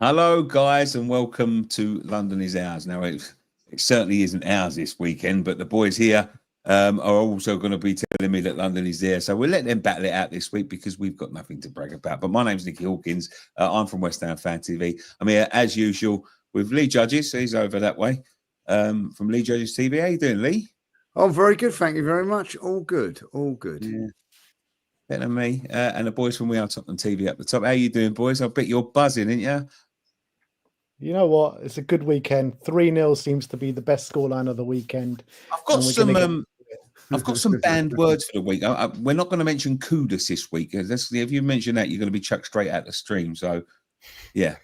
Hello, guys, and welcome to London is Ours. Now, it certainly isn't ours this weekend, but the boys here are also going to be telling me that London is there. So we'll let them battle it out this week because we've got nothing to brag about. But my name's Nicky Hawkins. I'm from West Ham Fan TV. I'm here, as usual, with Lee Judges. He's over that way from Lee Judges TV. How you doing, Lee? Oh, very good. Thank you very much. All good. All good. Yeah. Better than me. And the boys from We Are Tottenham TV at the top. How you doing, boys? I bet you're buzzing, ain't you? You know what? It's a good weekend. 3-0 seems to be the best scoreline of the weekend. I've got some banned words for the week. We're not going to mention Cudas this week. If you mention that, you're going to be chucked straight out the stream. So, yeah.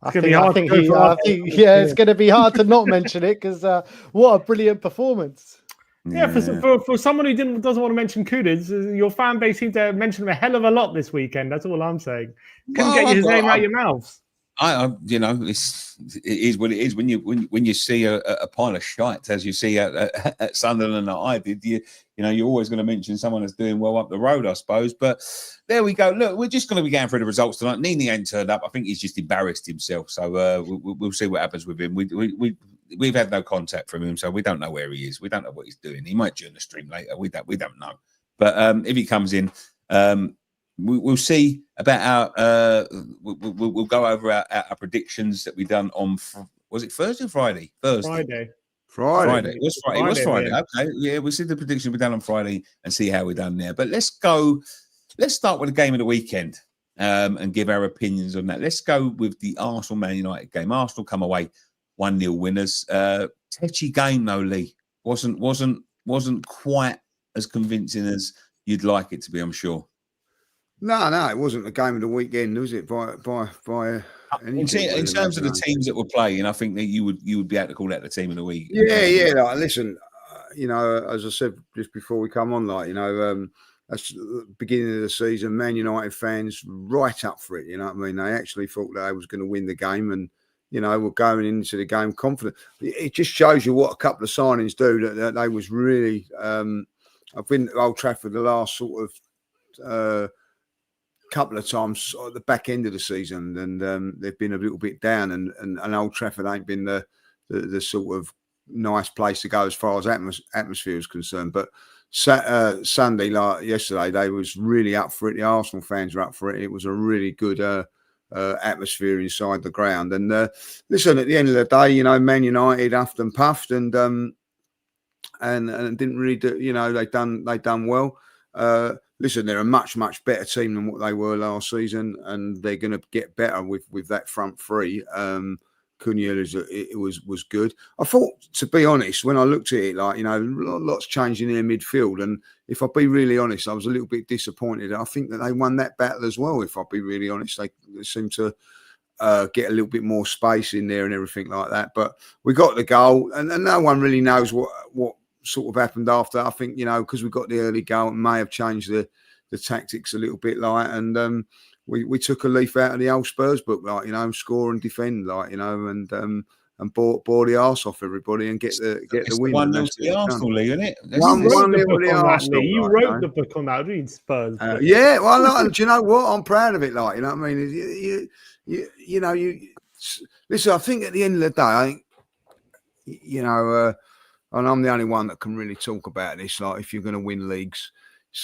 I think it's going to be hard to not mention it because what a brilliant performance. Yeah, for someone who doesn't want to mention Cudas, your fan base seemed to mention him a hell of a lot this weekend. That's all I'm saying. Couldn't get his name out of your mouths. It is what it is. When you see a pile of shite, as you see at Sunderland that I did, you're always going to mention someone that's doing well up the road, I suppose. But there we go. Look, we're just going to be going through the results tonight. Nini ain't turned up. I think he's just embarrassed himself. So we'll see what happens with him. We've had no contact from him, so we don't know where he is. We don't know what he's doing. He might join the stream later. We don't know. But if he comes in, we'll see about our. We'll go over our predictions that we've done on. Was it Thursday or Friday? Friday. Friday. It was Friday. Yeah. Okay. Yeah, we'll see the prediction we've done on Friday and see how we're done there. But let's go. Let's start with the game of the weekend and give our opinions on that. Let's go with the Arsenal Man United game. Arsenal come away 1-0 winners. Tetchy game though, Lee. Wasn't quite as convincing as you'd like it to be, I'm sure. No, it wasn't the game of the weekend, was it? By in terms of the teams that were playing, I think that you would be able to call that the team of the week. Yeah. Like, listen, as I said just before we come on, that's the beginning of the season. Man United fans right up for it. You know what I mean? They actually thought they was going to win the game, and were going into the game confident. It just shows you what a couple of signings do. That they was really. I've been to Old Trafford the last sort of. Couple of times at the back end of the season, and they've been a little bit down, and Old Trafford ain't been the sort of nice place to go as far as atmosphere is concerned. But Sunday, like yesterday, they was really up for it. The Arsenal fans were up for it. It was a really good atmosphere inside the ground. And listen, at the end of the day, Man United huffed and puffed, and didn't really do. They done well. Listen, they're a much, much better team than what they were last season, and they're going to get better with that front three. Cunha was good. I thought, to be honest, when I looked at it, lots changed in their midfield, and if I'll be really honest, I was a little bit disappointed. I think that they won that battle as well. If I'll be really honest, they seem to get a little bit more space in there and everything like that. But we got the goal, and no one really knows what sort of happened after. I think, because we got the early goal, it may have changed the tactics a little bit, and we took a leaf out of the old Spurs book, score and defend, and bore the arse off everybody and get the win. 1-0 to the Arsenal League, isn't it? You wrote the book on that, didn't you, Spurs? Yeah, well, do you know what? I'm proud of it. You know what I mean? You listen. I think at the end of the day, I think, and I'm the only one that can really talk about this. Like, if you're going to win leagues,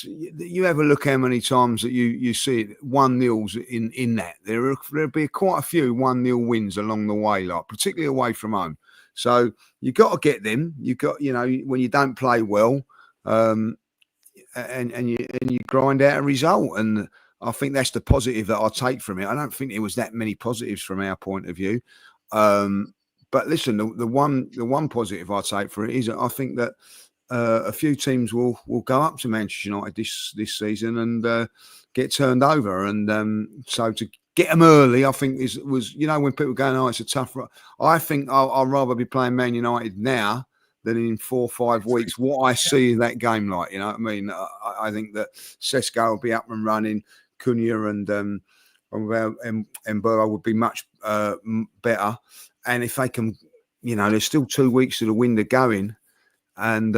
you have a look how many times that you see it 1-0s in that. There'll be quite a few 1-0 wins along the way, particularly away from home. So you got to get them. You got, when you don't play well, and you grind out a result. And I think that's the positive that I take from it. I don't think there was that many positives from our point of view. But listen, the one positive I take for it is I think that a few teams will go up to Manchester United this season and get turned over, and so to get them early, I think was when people go, "Oh, it's a tough." I think I'd rather be playing Man United now than in 4 or 5 weeks. What I see in that game, you know what I mean. I think that Sesko will be up and running, Cunha and Mbeumo would be much better. And if they can, there's still 2 weeks of the window going, and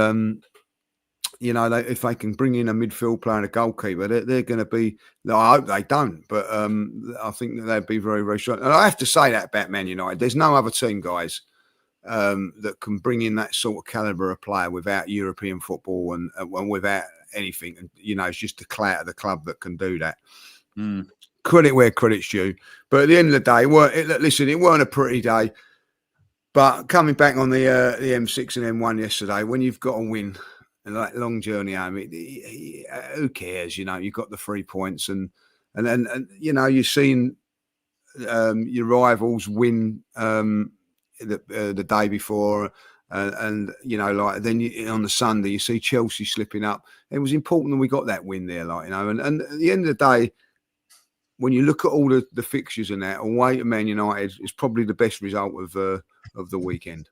if they can bring in a midfield player and a goalkeeper, they're going to be. I hope they don't, but I think that they'd be very, very strong. And I have to say that about Man United. There's no other team, guys, that can bring in that sort of calibre of player without European football and without anything. And it's just the clout of the club that can do that. Credit where credit's due. But at the end of the day, it weren't a pretty day. But coming back on the M6 and M1 yesterday, when you've got to win like long journey home, who cares? You've got the 3 points, and you've seen your rivals win the day before, and then on the Sunday you see Chelsea slipping up. It was important that we got that win there, and at the end of the day, when you look at all the fixtures and that, away to Man United is probably the best result of the weekend.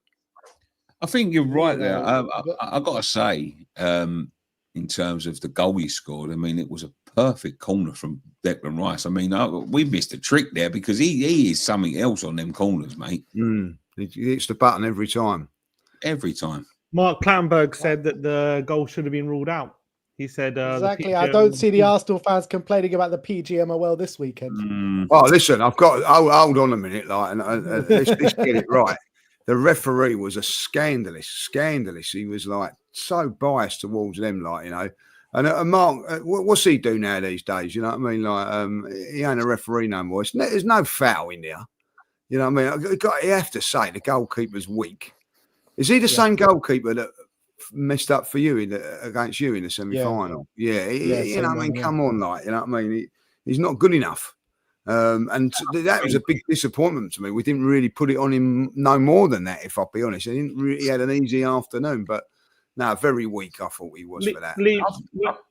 I think you're right there. I've got to say, in terms of the goal he scored, I mean, it was a perfect corner from Declan Rice. I mean, we missed a trick there because he is something else on them corners, mate. He hits the button every time. Every time. Mark Clanberg said that the goal should have been ruled out. He said exactly. I don't see the Arsenal fans complaining about the PGMOL this weekend. Well, listen, I've got hold on a minute, let's get it right. The referee was a scandalous. He was so biased towards them, And Mark, what's he do now these days? You know what I mean? He ain't a referee no more. There's no foul in there. You know what I mean? You have to say the goalkeeper's weak. Is he the same goalkeeper that messed up for you against you in the semi-final? Yeah. You know what I mean? Come on, you know what I mean? He's not good enough. And that was a big disappointment to me. We didn't really put it on him no more than that, if I'll be honest. He had an easy afternoon, but no, very weak I thought he was for that. Lee,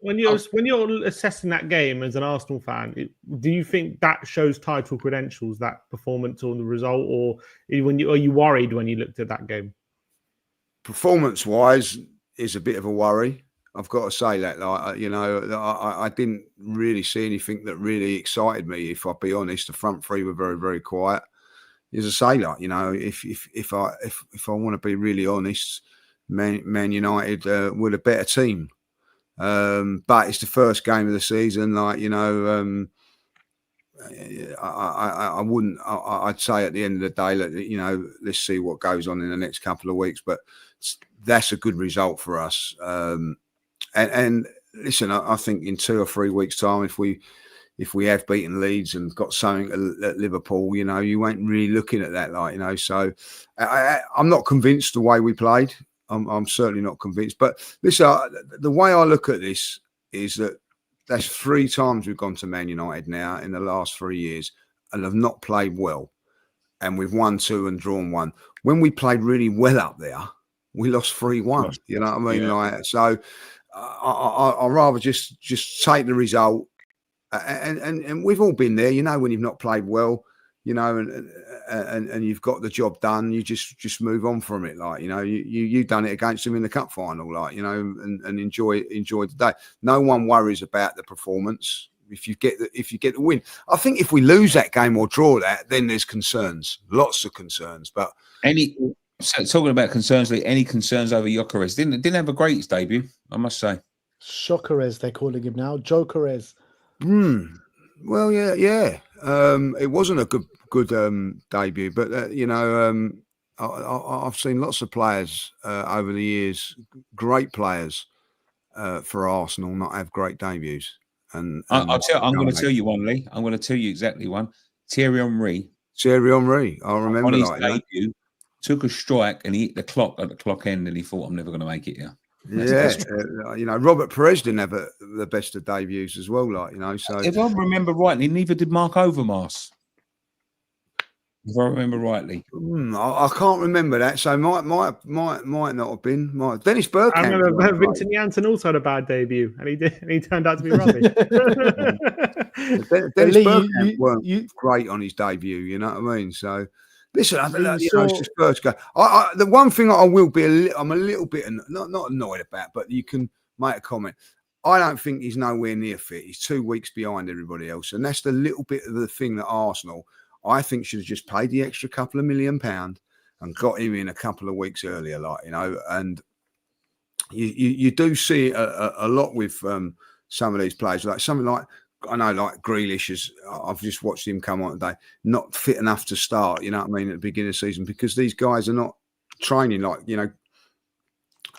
when you're assessing that game as an Arsenal fan, do you think that shows title credentials, that performance or the result, or are you worried when you looked at that game? Performance-wise is a bit of a worry. I've got to say that, I didn't really see anything that really excited me. If I'll be honest, the front three were very, very quiet. As I say, if I want to be really honest, Man United were the better team. But it's the first game of the season. I wouldn't. I'd say at the end of the day, let's see what goes on in the next couple of weeks. But that's a good result for us. And listen, I think in 2 or 3 weeks' time, if we have beaten Leeds and got something at Liverpool, you ain't really looking at that, So I'm not convinced the way we played. I'm certainly not convinced. But listen, the way I look at this is that that's 3 times we've gone to Man United now in the last 3 years and have not played well. And we've won 2 and drawn 1. When we played really well up there, we lost 3-1. You know what I mean? Yeah. So I'd rather just take the result. And we've all been there, when you've not played well, and you've got the job done, you just move on from it. You done it against them in the cup final, and enjoy the day. No one worries about the performance if you get the win. I think if we lose that game or draw that, then there's concerns, lots of concerns. But talking about concerns, Lee, any concerns over Gyökeres? Didn't have a great debut, I must say. Shokerez, they're calling him now. Jokerez. Well, yeah. It wasn't a good debut, but I've seen lots of players over the years, great players for Arsenal, not have great debuts. And I'm going to tell you one, Lee. I'm going to tell you exactly one. Thierry Henry. I remember on his debut, took a strike and he hit the clock at the clock end, and he thought, "I'm never going to make it here." Robert Perez didn't have the best of debuts as well, So if I remember rightly, neither did Mark Overmars. If I remember rightly, I can't remember that. So might not have been. Dennis Bergkamp. I remember Vincent Janssen also had a bad debut, and he turned out to be rubbish. Dennis Bergkamp weren't great on his debut. You know what I mean? So. Listen, it's just first go. The one thing I'm a little bit not annoyed about, but you can make a comment. I don't think he's nowhere near fit. He's 2 weeks behind everybody else, and that's the little bit of the thing that Arsenal, I think, should have just paid the extra couple of £1 million and got him in a couple of weeks earlier, and you do see it a lot with some of these players, like something like, I know, like Grealish is. I've just watched him come on today, not fit enough to start. You know what I mean, at the beginning of the season, because these guys are not training like, you know.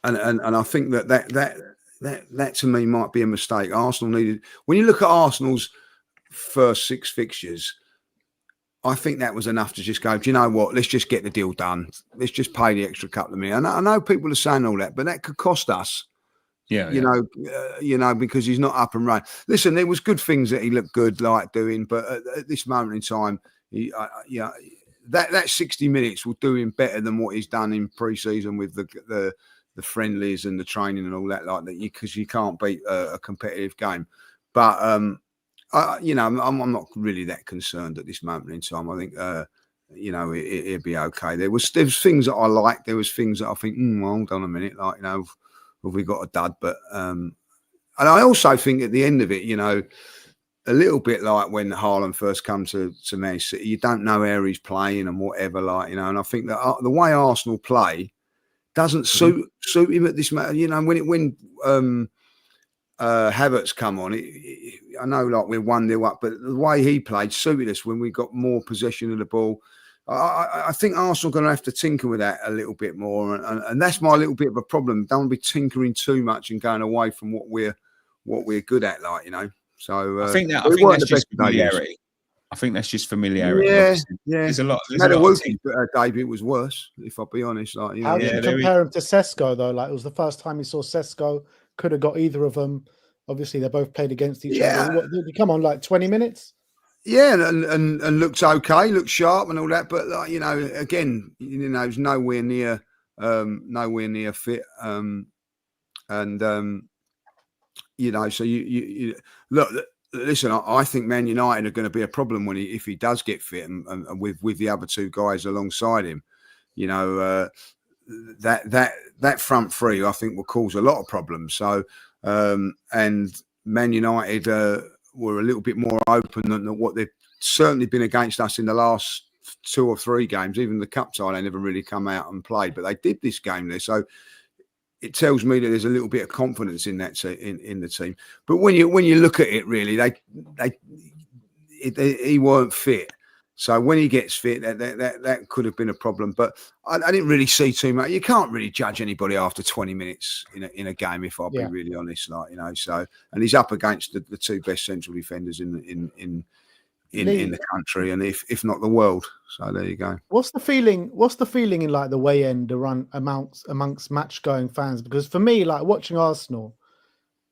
And I think that to me might be a mistake. Arsenal needed, when you look at Arsenal's first 6 fixtures, I think that was enough to just go, do you know what? Let's just get the deal done. Let's just pay the extra couple of million. I know people are saying all that, but that could cost us. You know, because he's not up and running. Listen, there was good things that he looked good like doing, but at this moment in time, that 60 minutes will do him better than what he's done in pre-season with the friendlies and the training and all that like that. Because you can't beat a competitive game. But I'm not really that concerned at this moment in time. I think it'd be okay. There was things that I liked. There was things that I think, well, hold on a minute, like, you know, have we got a dud? But and I also think at the end of it, you know, a little bit like when Haaland first come to Man City, you don't know where he's playing and whatever, like, you know. And I think that the way Arsenal play doesn't suit him at this moment. You know, when Havertz come on, I know, like, we're 1-0 up, but the way he played suited us when we got more possession of the ball. I think Arsenal are going to have to tinker with that a little bit more, and that's my little bit of a problem. Don't be tinkering too much and going away from what we're good at, like, you know. So I think that's just familiarity. I think that's just familiarity. Yeah. There's a lot. David was worse, if I'll be honest. Like, you know, how do you compare him to Sesko though? Like, it was the first time you saw Sesko. Could have got either of them. Obviously, they both played against each other. What, did he come on like 20 minutes? Yeah, and looks okay, looks sharp and all that, but, like, you know, again, you know, he's nowhere near fit, you know, so you look. Listen, I think Man United are going to be a problem if he does get fit, and with the other 2 guys alongside him, you know, that front 3 I think will cause a lot of problems. So, and Man United were a little bit more open than what they've certainly been against us in the last 2 or 3 games. Even the cup tie, they never really come out and played, but they did this game there. So it tells me that there's a little bit of confidence in that in the team. But when you look at it, really, he weren't fit. So when he gets fit, that could have been a problem. But I didn't really see too much. You can't really judge anybody after 20 minutes in a game, if I'll be really honest. Like, you know, so, and he's up against the 2 best central defenders in the country, and if not the world. So there you go. What's the feeling in, like, the way end around amongst match going fans? Because for me, like, watching Arsenal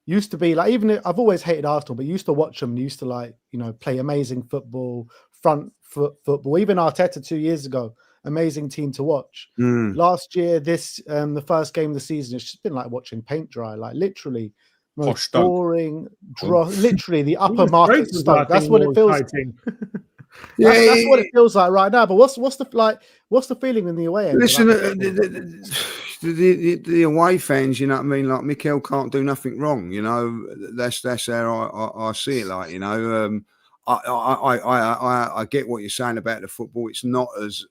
used to be like, even I've always hated Arsenal, but used to watch them and used to, like, you know, play amazing football, front foot football. Even Arteta 2 years ago, amazing team to watch. Last year, the first game of the season, it's just been like watching paint dry, like, literally most boring draw. Literally the upper market stuff. That's what it feels. That's what it feels like right now. But what's the feeling in the away end? Listen, the away fans, you know what I mean? Like, Mikel can't do nothing wrong. You know, that's how I see it. Like, you know, I get what you're saying about the football. It's not as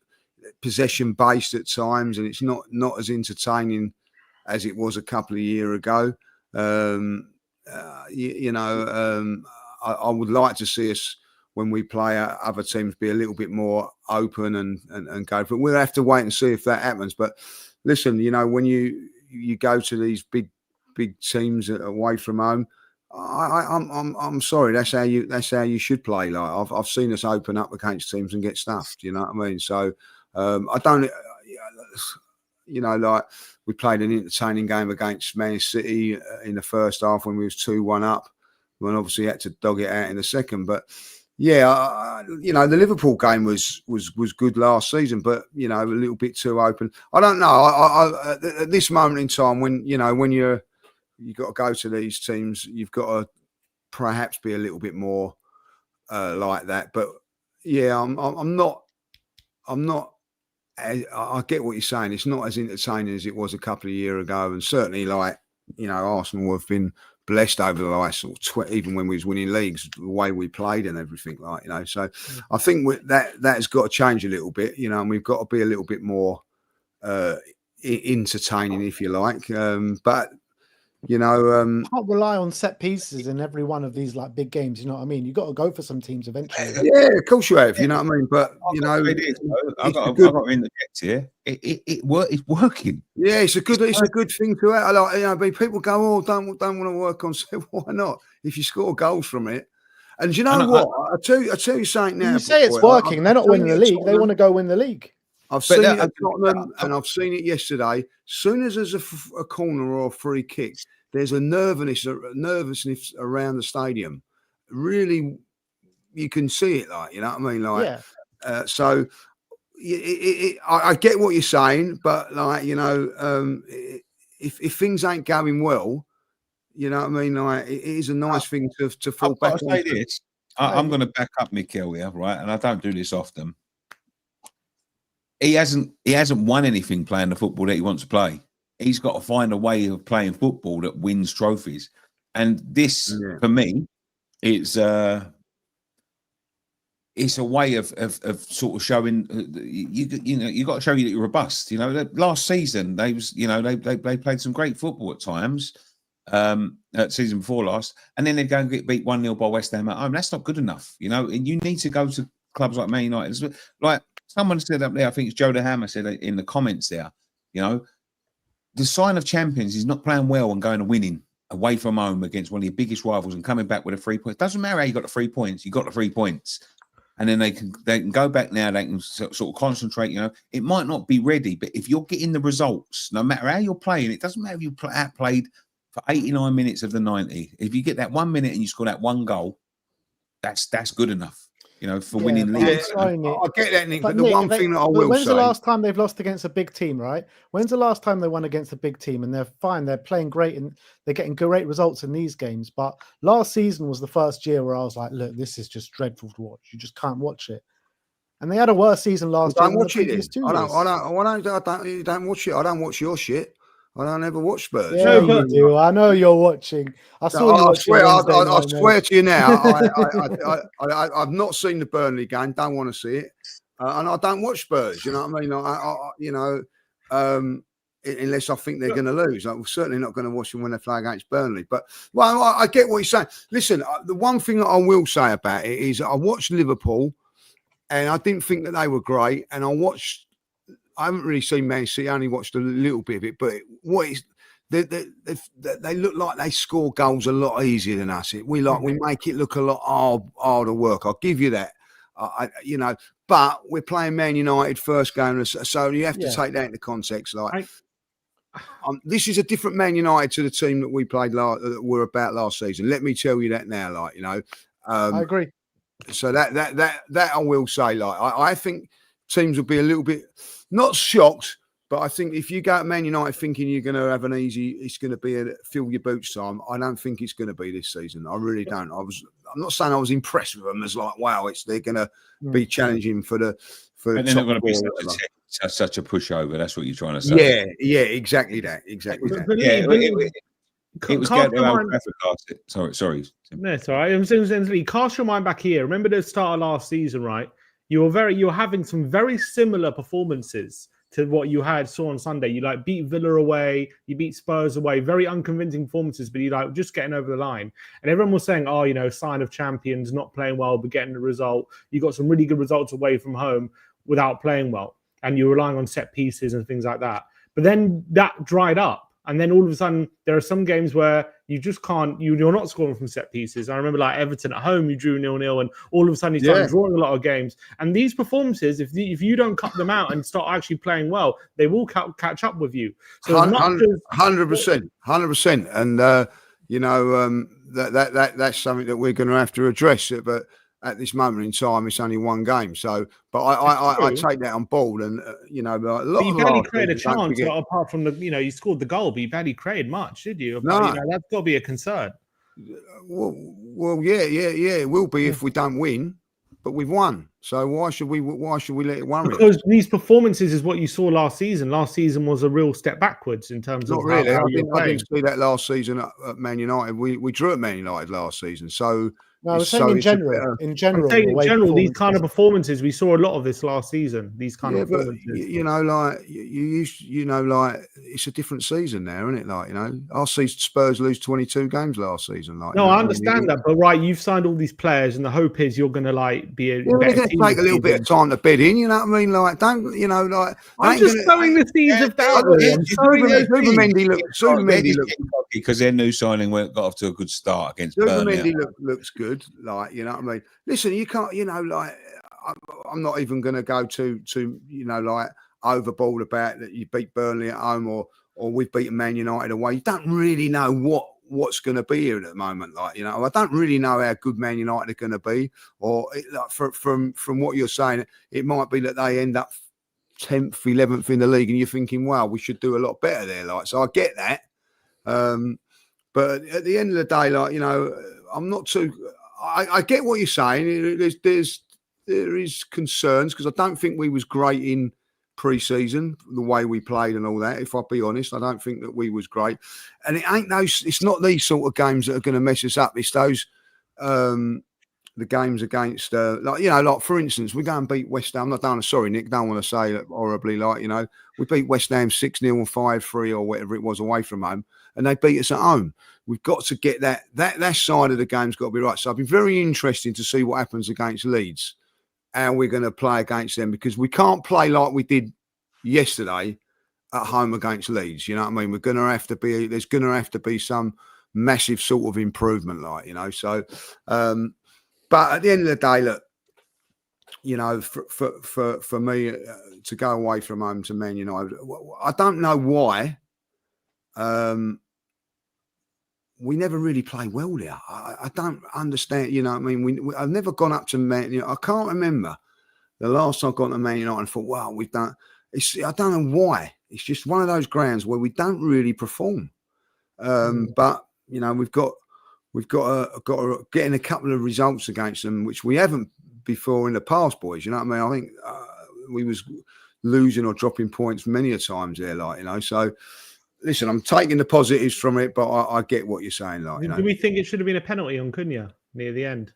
possession based at times, and it's not as entertaining as it was a couple of years ago. I would like to see us, when we play other teams, be a little bit more open and go. But we'll have to wait and see if that happens. But listen, you know, when you go to these big teams away from home, I'm sorry, that's how you should play. Like, I've seen us open up against teams and get stuffed. You know what I mean? So I don't. You know, like, we played an entertaining game against Man City in the first half when we was 2-1 up. When obviously had to dog it out in the second. But yeah, you know, the Liverpool game was good last season, but, you know, a little bit too open. I don't know. At this moment in time, when you've got to go to these teams, you've got to perhaps be a little bit more like that. But yeah, I'm not. I get what you're saying. It's not as entertaining as it was a couple of years ago, and certainly, like, you know, Arsenal have been blessed over the last even when we was winning leagues, the way we played and everything, like, you know. So I think that has got to change a little bit, you know, and we've got to be a little bit more entertaining, if you like. But You know, Can't rely on set pieces in every one of these like big games. You know what I mean? You got to go for some teams eventually. yeah, of course you have. You know what I mean? But you know, I've got to interject here. It's working. Yeah, it's a good thing to have. Like, you know, people go, oh, don't want to work on. So why not? If you score goals from it, and you know what? I tell you something now. You say it's working. They're not winning the league. They want to go win the league. I've seen it at Tottenham, and I've seen it yesterday. Soon as there's a corner or a free kick, there's a nervousness around the stadium. Really, you can see it. Like, you know what I mean? Like, yeah. So. I get what you're saying, but like, you know, if things ain't going well, you know what I mean. Like, it is a nice thing to fall back on. Say this, I'm going to back up Mikel here, right? And I don't do this often. He hasn't won anything playing the football that he wants to play. He's got to find a way of playing football that wins trophies, and this for me, it's a way of sort of showing you got to show you that you're robust. You know, last season they played some great football at times, at season before last, and then they go and get beat 1-0 by West Ham at home. That's not good enough, you know. And you need to go to clubs like Man United. Like someone said up there, I think it's Joe the Hammer said in the comments there. You know, the sign of champions is not playing well and going and winning away from home against one of your biggest rivals and coming back with a 3 points. Doesn't matter how you got the 3 points. You got the 3 points. And then they can go back now. They can sort of concentrate. You know, it might not be ready, but if you're getting the results, no matter how you're playing, it doesn't matter if you outplayed for 89 minutes of the 90. If you get that 1 minute and you score that one goal, that's good enough. You know, for winning leagues. I get that, Nick. But the one thing that I will say, when's the last time they've lost against a big team, right? When's the last time they won against a big team? And they're fine. They're playing great and they're getting great results in these games. But last season was the first year where I was like, look, this is just dreadful to watch. You just can't watch it. And they had a worse season last year. Don't watch it. I don't watch it. I don't watch your shit. I don't ever watch Spurs. Yeah, you do. I know you're watching. I swear to you now, I've not seen the Burnley game. Don't want to see it, and I don't watch Spurs. You know what I mean? Unless I think they're going to lose, I'm certainly not going to watch them when they play against Burnley. But I get what you're saying. Listen, the one thing that I will say about it is I watched Liverpool, and I didn't think that they were great, and I haven't really seen Man City. I only watched a little bit of it. But they look like they score goals a lot easier than us. We make it look a lot harder work. I'll give you that. But we're playing Man United first game, so you have to take that into context. This is a different Man United to the team that we played that were about last season. Let me tell you that now. I agree. So that I will say. I think teams will be a little bit. Not shocked, but I think if you go at Man United thinking you're going to have it's going to be a fill your boots time. I don't think it's going to be this season. I really don't. I'm not saying I was impressed with them as like, wow, they're going to be challenging for the. And they're not going to be such a pushover. That's what you're trying to say. Yeah, exactly that. It was getting around Trafford. Sorry. No, it's all right. Cast your mind back here. Remember the start of last season, right? You're having some very similar performances to what you saw on Sunday. You beat Villa away, you beat Spurs away, very unconvincing performances, but you just getting over the line. And everyone was saying, sign of champions, not playing well, but getting the result. You got some really good results away from home without playing well. And you're relying on set pieces and things like that. But then that dried up. And then all of a sudden, there are some games where you just can't, you're not scoring from set pieces. I remember Everton at home, you drew 0-0, and all of a sudden you started drawing a lot of games. And these performances, if you don't cut them out and start actually playing well, they will catch up with you. So 100%. And, that's something that we're going to have to address. But at this moment in time, it's only one game. So, but I take that on board, and a lot. You barely created a chance apart from you scored the goal, but you barely created much, did you? No, that's got to be a concern. Well, yeah, it will be if we don't win, but we've won. So why should we let it worry? Because these performances is what you saw last season. Last season was a real step backwards in terms of. Not really. I didn't see that last season at Man United. We drew at Man United last season, so. No, I was saying in general. In general, I'm saying in the way general, these kind of performances- performances, we saw a lot of this last season. These kind of but performances. you know, like you used, you know, like it's a different season now, isn't it? Like, you know, I see Spurs lose 22 games last season. Like, No, you know I what mean? understand that, but right, you've signed all these players, and the hope is you're going to like be a Yeah, they're better going to team. take a little bit of time to bed in. You know what I mean? Like, don't you know? Like, I'm just sowing the seeds of doubt. I'm sowing those seeds. Zubimendi looks because their new signing got off to a good start against Burnley. Zubimendi looks good. Like, you know what I mean? Listen, you can't, you know, like I'm not even going to go to you know, like overboard about that you beat Burnley at home or we've beaten Man United away. You don't really know what's going to be here at the moment. Like, you know, I don't really know how good Man United are going to be, or like, from what you're saying, it might be that they end up 10th, 11th in the league, and you're thinking, wow, we should do a lot better there. Like, so I get that. But at the end of the day, like, you know, I'm not too. I get what you're saying. There is concerns because I don't think we was great in pre-season, the way we played and all that. If I'll be honest, I don't think that we was great. And it's not these sort of games that are going to mess us up. It's those the games against like, you know, like for instance, we go and beat West Ham. Sorry, Nick, don't want to say that horribly. Like, you know, we beat West Ham 6-0 or 5-3 or whatever it was away from home, and they beat us at home. We've got to get that side of the game's got to be right. So it'll be very interesting to see what happens against Leeds. And we're going to play against them, because we can't play like we did yesterday at home against Leeds. You know what I mean? There's going to have to be some massive sort of improvement, like, you know. So, but at the end of the day, look, you know, for me to go away from home to Man United, I don't know why. We never really play well there. I don't understand. You know what I mean? I've never gone up to Man United. I can't remember the last time I got to Man United and thought, wow, we've done. I don't know why. It's just one of those grounds where we don't really perform. But you know, we've got to getting a couple of results against them, which we haven't before in the past, boys. You know what I mean? I think we was losing or dropping points many a times there, like, you know. So. Listen, I'm taking the positives from it, but I get what you're saying. Like, you know. Do we think it should have been a penalty on Cunha near the end?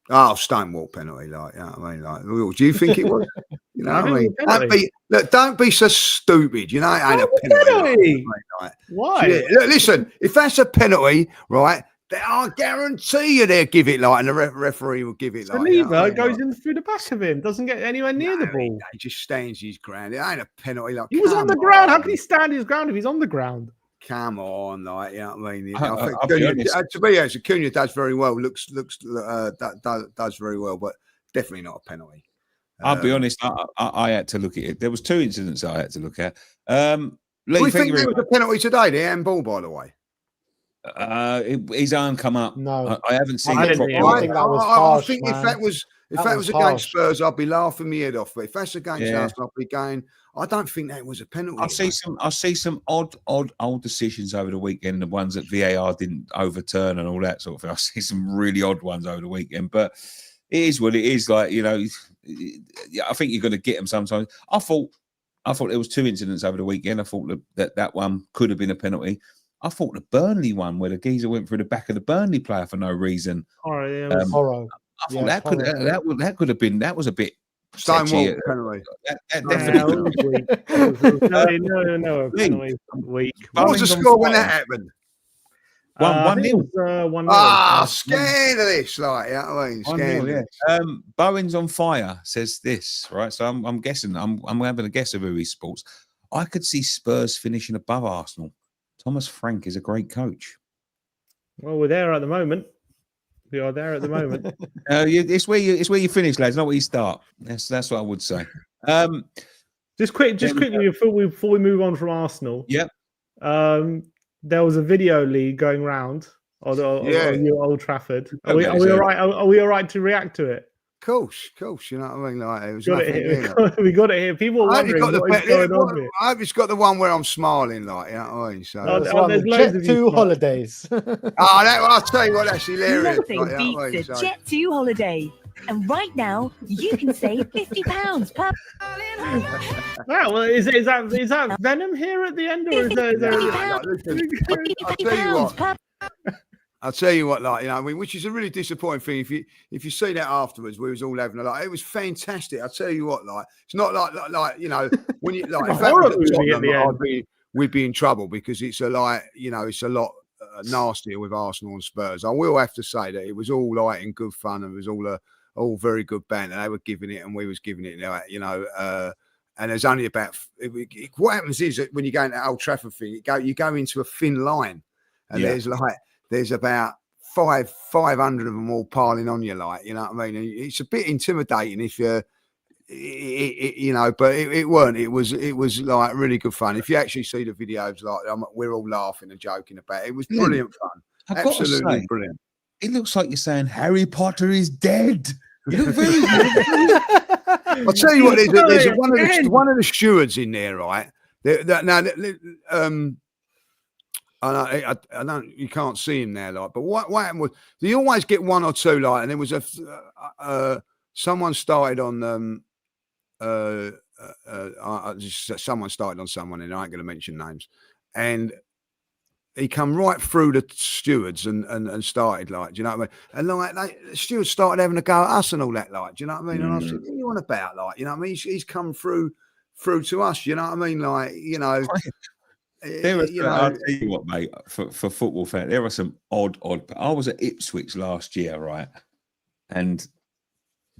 Oh, Stonewall penalty, like, you know what I mean? Like, do you think it was? You know what I mean? Don't be so stupid. You know, it ain't a penalty. Like, why? Yeah, look, listen, if that's a penalty, right, I guarantee you they'll give it, like, and the referee will give it. The like, lever you know, goes in through the back of him, doesn't get anywhere near the ball. He just stands his ground. It ain't a penalty. Like, he was on the ground. How can he stand his ground if he's on the ground? Come on, like, you know what I mean? I think to be honest, Cunha does very well. Does very well, but definitely not a penalty. I'll be honest. I had to look at it. There was two incidents I had to look at. Lee, we think there was a penalty today. The handball, by the way. His arm come up. No, I haven't seen it properly. I think that was harsh, I think man. if that was against Spurs, I'd be laughing my head off. But if that's against us, I'll be going. I don't think that was a penalty. I see some odd decisions over the weekend. The ones that VAR didn't overturn and all that sort of thing. I see some really odd ones over the weekend. But it is what it is. Like, you know, I think you're going to get them sometimes. I thought there was two incidents over the weekend. I thought that one could have been a penalty. I thought the Burnley one, where the geezer went through the back of the Burnley player for no reason. Horror. I thought that could have been. That was a bit. Stonewall penalty. That definitely. No, penalty. Weak. What was the score when that happened? 1-0. 1-0. Ah, scandalous! Like, yeah, I mean, scandalous. Yeah. Bowen's on fire says this, right? So I'm guessing. I'm having a guess of who he sports. I could see Spurs finishing above Arsenal. Thomas Frank is a great coach. Well, we're there at the moment. We are there at the moment. It's where you finish, lads, not where you start. That's what I would say. Just quickly before we move on from Arsenal. Yep. There was a video league going round on Old Trafford. Are we all right? Are we all right to react to it? Of course. You know what I mean? Like, it was we got it here. People are wondering what is going on here. I hope it's got the one where I'm smiling, like, you know what I mean? So, there's Jet2 holidays. I'll tell you what, that's hilarious. Nothing beats a Jet2 holiday. And right now, you can save £50 per. Wow, well, is that Venom here at the end, or is there? I'll tell you what. I'll tell you what, like, I mean, which is a really disappointing thing. If you see that afterwards, we was all having it was fantastic. I'll tell you what, like, it's not like when you like if that was at Tottenham, we'd be in trouble because it's a lot nastier with Arsenal and Spurs. I will have to say that it was all like in good fun and it was all very good banter. They were giving it and we was giving it, and there's only about what happens is that when you go into Old Trafford thing, you go into a thin line, and there's about 500 of them all piling on you, like, you know what I mean? And it's a bit intimidating if you're, but it weren't. It was like really good fun. If you actually see the videos, like we're all laughing and joking about it. It was brilliant fun. Absolutely brilliant. It looks like you're saying Harry Potter is dead. You look very. I'll tell you what. There's one of the stewards in there, right? I don't. You can't see him there, like. But what happened was they always get one or two, like, and there was someone started on someone started on someone, and I ain't going to mention names, and he come right through the stewards and started, like, do you know what I mean? And like the stewards started having a go at us and all that, like, do you know what I mean? And I said, what are you on about, like, you know what I mean? He's come through to us, you know what I mean? Like, I'll tell you what, mate, for football fans, there are some odd. I was at Ipswich last year, right? And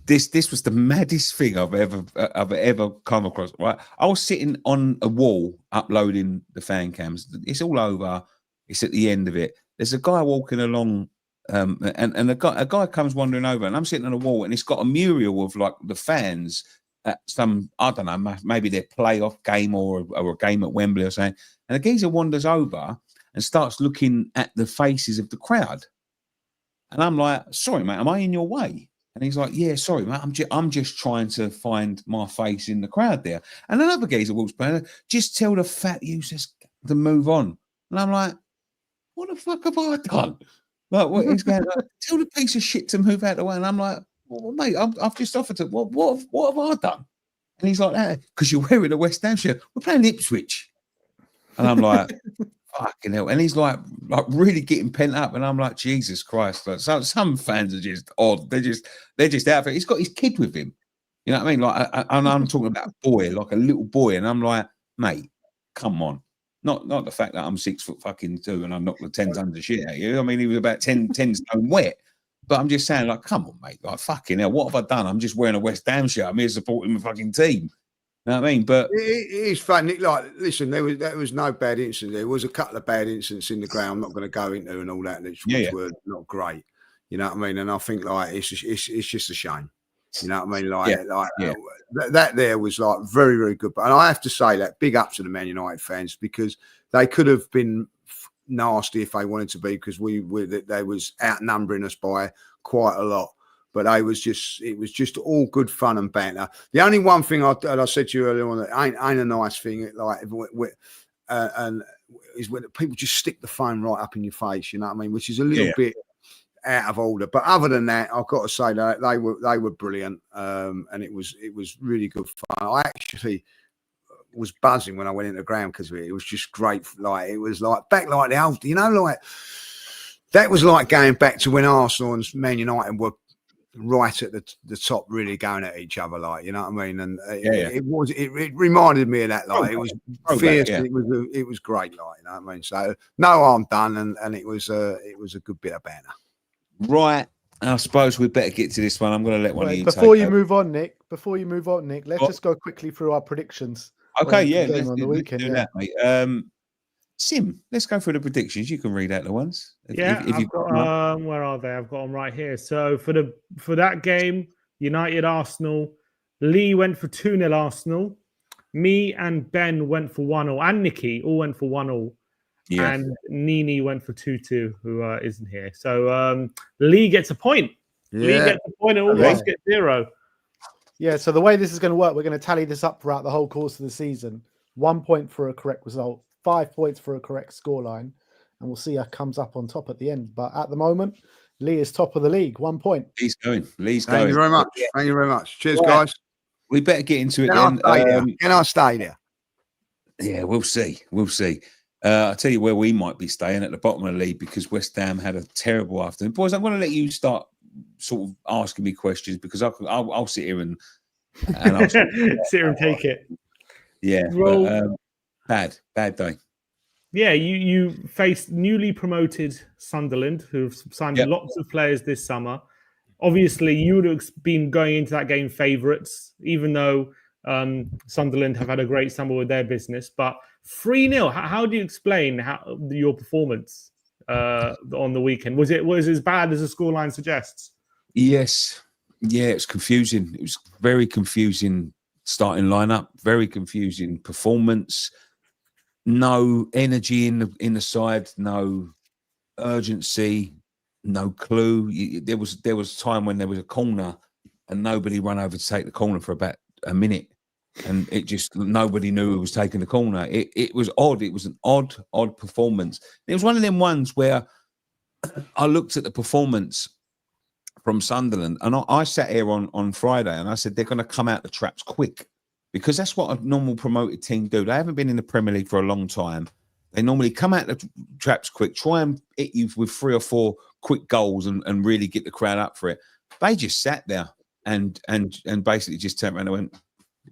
this was the maddest thing I've ever come across, right? I was sitting on a wall uploading the fan cams. It's all over. It's at the end of it. There's a guy walking along, and a guy comes wandering over, and I'm sitting on a wall, and it's got a mural of like the fans at some, I don't know, maybe their playoff game or a game at Wembley or something. And the geezer wanders over and starts looking at the faces of the crowd. And I'm like, sorry, mate, am I in your way? And he's like, yeah, sorry, mate, I'm just trying to find my face in the crowd there. And another geezer walks by, just tell the fat useless to move on. And I'm like, what the fuck have I done? Like, what he's going, like, tell the piece of shit to move out of the way. And I'm like, well, mate, I've just offered to, what have I done? And he's like, that because you're wearing a West Ham shirt. We're playing Ipswich. And I'm like, fucking hell. And he's like really getting pent up. And I'm like, Jesus Christ. Like, some fans are just odd. They're just out for it. He's got his kid with him. You know what I mean? Like, I'm talking about a boy, like a little boy. And I'm like, mate, come on. Not the fact that I'm 6'2" and I'm knocking the 10 tons of shit at you. I mean, he was about 10 stone wet. But I'm just saying, like, come on, mate. Like, fucking hell, what have I done? I'm just wearing a West Ham shirt. I'm here supporting my fucking team. You know what I mean? But it is funny. Like, listen, there was no bad incident. There was a couple of bad incidents in the ground. I'm not going to go into and all that, which were not great. You know what I mean? And I think, like, it's just a shame. You know what I mean? Like, that there was like very, very good. But I have to say that big up to the Man United fans, because they could have been nasty if they wanted to be, because they was outnumbering us by quite a lot. But it was just all good fun and banter. The only one thing I said to you earlier on that ain't a nice thing, like, and is when people just stick the phone right up in your face. You know what I mean? Which is a little bit out of order. But other than that, I've got to say that they were brilliant, and it was really good fun. I actually was buzzing when I went into the ground because it was just great. Like, it was like back like the old, like that was like going back to when Arsenal and Man United were right at the top, really going at each other, like, you know what I mean? And it reminded me of that, like, it was fierce. It was great, like, you know what I mean? So no harm done, and it was a good bit of banter. Right, I suppose we better get to this one. I'm going to let one of you before you move on, Nick. Let's just go quickly through our predictions. Okay, let's on the weekend. Do that, mate. Sim, let's go through the predictions. You can read out the ones. I've got where are they? I've got them right here. So for that game, United Arsenal, Lee went for 2-0 Arsenal. Me and Ben went for 1-0, and Nikki all went for 1-0. Yeah. And Nini went for 2-2, who isn't here. So Lee gets a point. Yeah. Lee gets a point, and all of us get 0. Yeah, so the way this is going to work, we're going to tally this up throughout the whole course of the season. 1 point for a correct result, 5 points for a correct scoreline, and we'll see who comes up on top at the end. But at the moment, Lee is top of the league, 1 point. Lee's going. Thank you very much. Thank you very much. Cheers, guys. We better get into it then. Can I stay there? Yeah, we'll see. I'll tell you where we might be staying at the bottom of the league because West Ham had a terrible afternoon. Boys, I'm going to let you start sort of asking me questions because I'll sit here and I'll sit here and take it. Yeah, Well, but bad day. Yeah, you faced newly promoted Sunderland, who've signed lots of players this summer. Obviously, you would have been going into that game favourites, even though Sunderland have had a great summer with their business. But 3-0, how do you explain your performance on the weekend? Was it as bad as the scoreline suggests? Yes. Yeah, it's confusing. It was very confusing starting lineup, very confusing performance. No energy in the side, no urgency, no clue. There was time when there was a corner and nobody ran over to take the corner for about a minute, and it just nobody knew who was taking the corner. It was odd. It was an odd performance. It was one of them ones where I looked at the performance from Sunderland, and I sat here on Friday and I said they're going to come out the traps quick. Because that's what a normal promoted team do. They haven't been in the Premier League for a long time. They normally come out the traps quick, try and hit you with 3 or 4 quick goals and really get the crowd up for it. They just sat there and basically just turned around and went,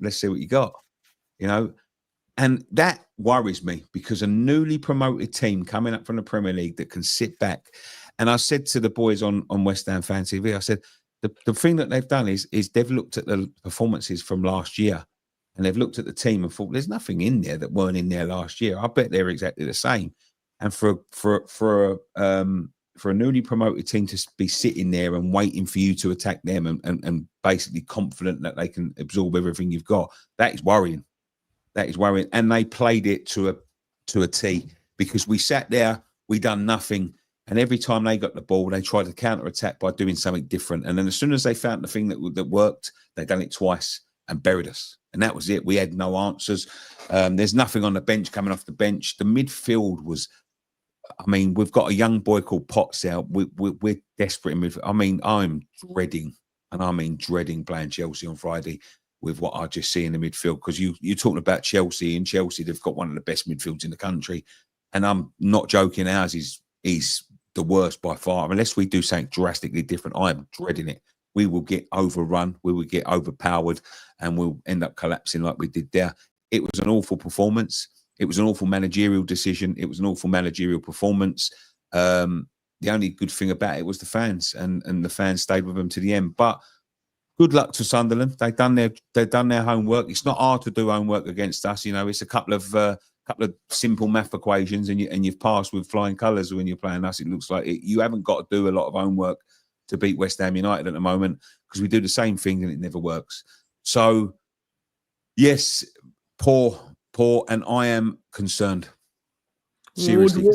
let's see what you got, you know. And that worries me because a newly promoted team coming up from the Premier League that can sit back. And I said to the boys on West Ham Fan TV, I said, the thing that they've done is they've looked at the performances from last year. And they've looked at the team and thought, there's nothing in there that weren't in there last year. I bet they're exactly the same. And for a newly promoted team to be sitting there and waiting for you to attack them and basically confident that they can absorb everything you've got, that is worrying. That is worrying. And they played it to a T because we sat there, we done nothing. And every time they got the ball, they tried to counter-attack by doing something different. And then as soon as they found the thing that worked, they done it twice and buried us. And that was it. We had no answers. There's nothing on the bench coming off the bench. The midfield was, I mean, we've got a young boy called Potts out. We're desperate in midfield. I mean, I'm dreading playing Chelsea on Friday with what I just see in the midfield. Because you're talking about Chelsea, and Chelsea, they've got one of the best midfields in the country. And I'm not joking, ours is the worst by far. Unless we do something drastically different, I am dreading it. We will get overrun, we will get overpowered, and we'll end up collapsing like we did there. It was an awful performance. It was an awful managerial decision. It was an awful managerial performance. The only good thing about it was the fans, and the fans stayed with them to the end. But good luck to Sunderland. They've done their homework. It's not hard to do homework against us. You know, it's a couple of simple math equations, and you've passed with flying colours when you're playing us. It looks like you haven't got to do a lot of homework to beat West Ham United at the moment, because we do the same thing and it never works. So, yes, poor, and I am concerned. Seriously. I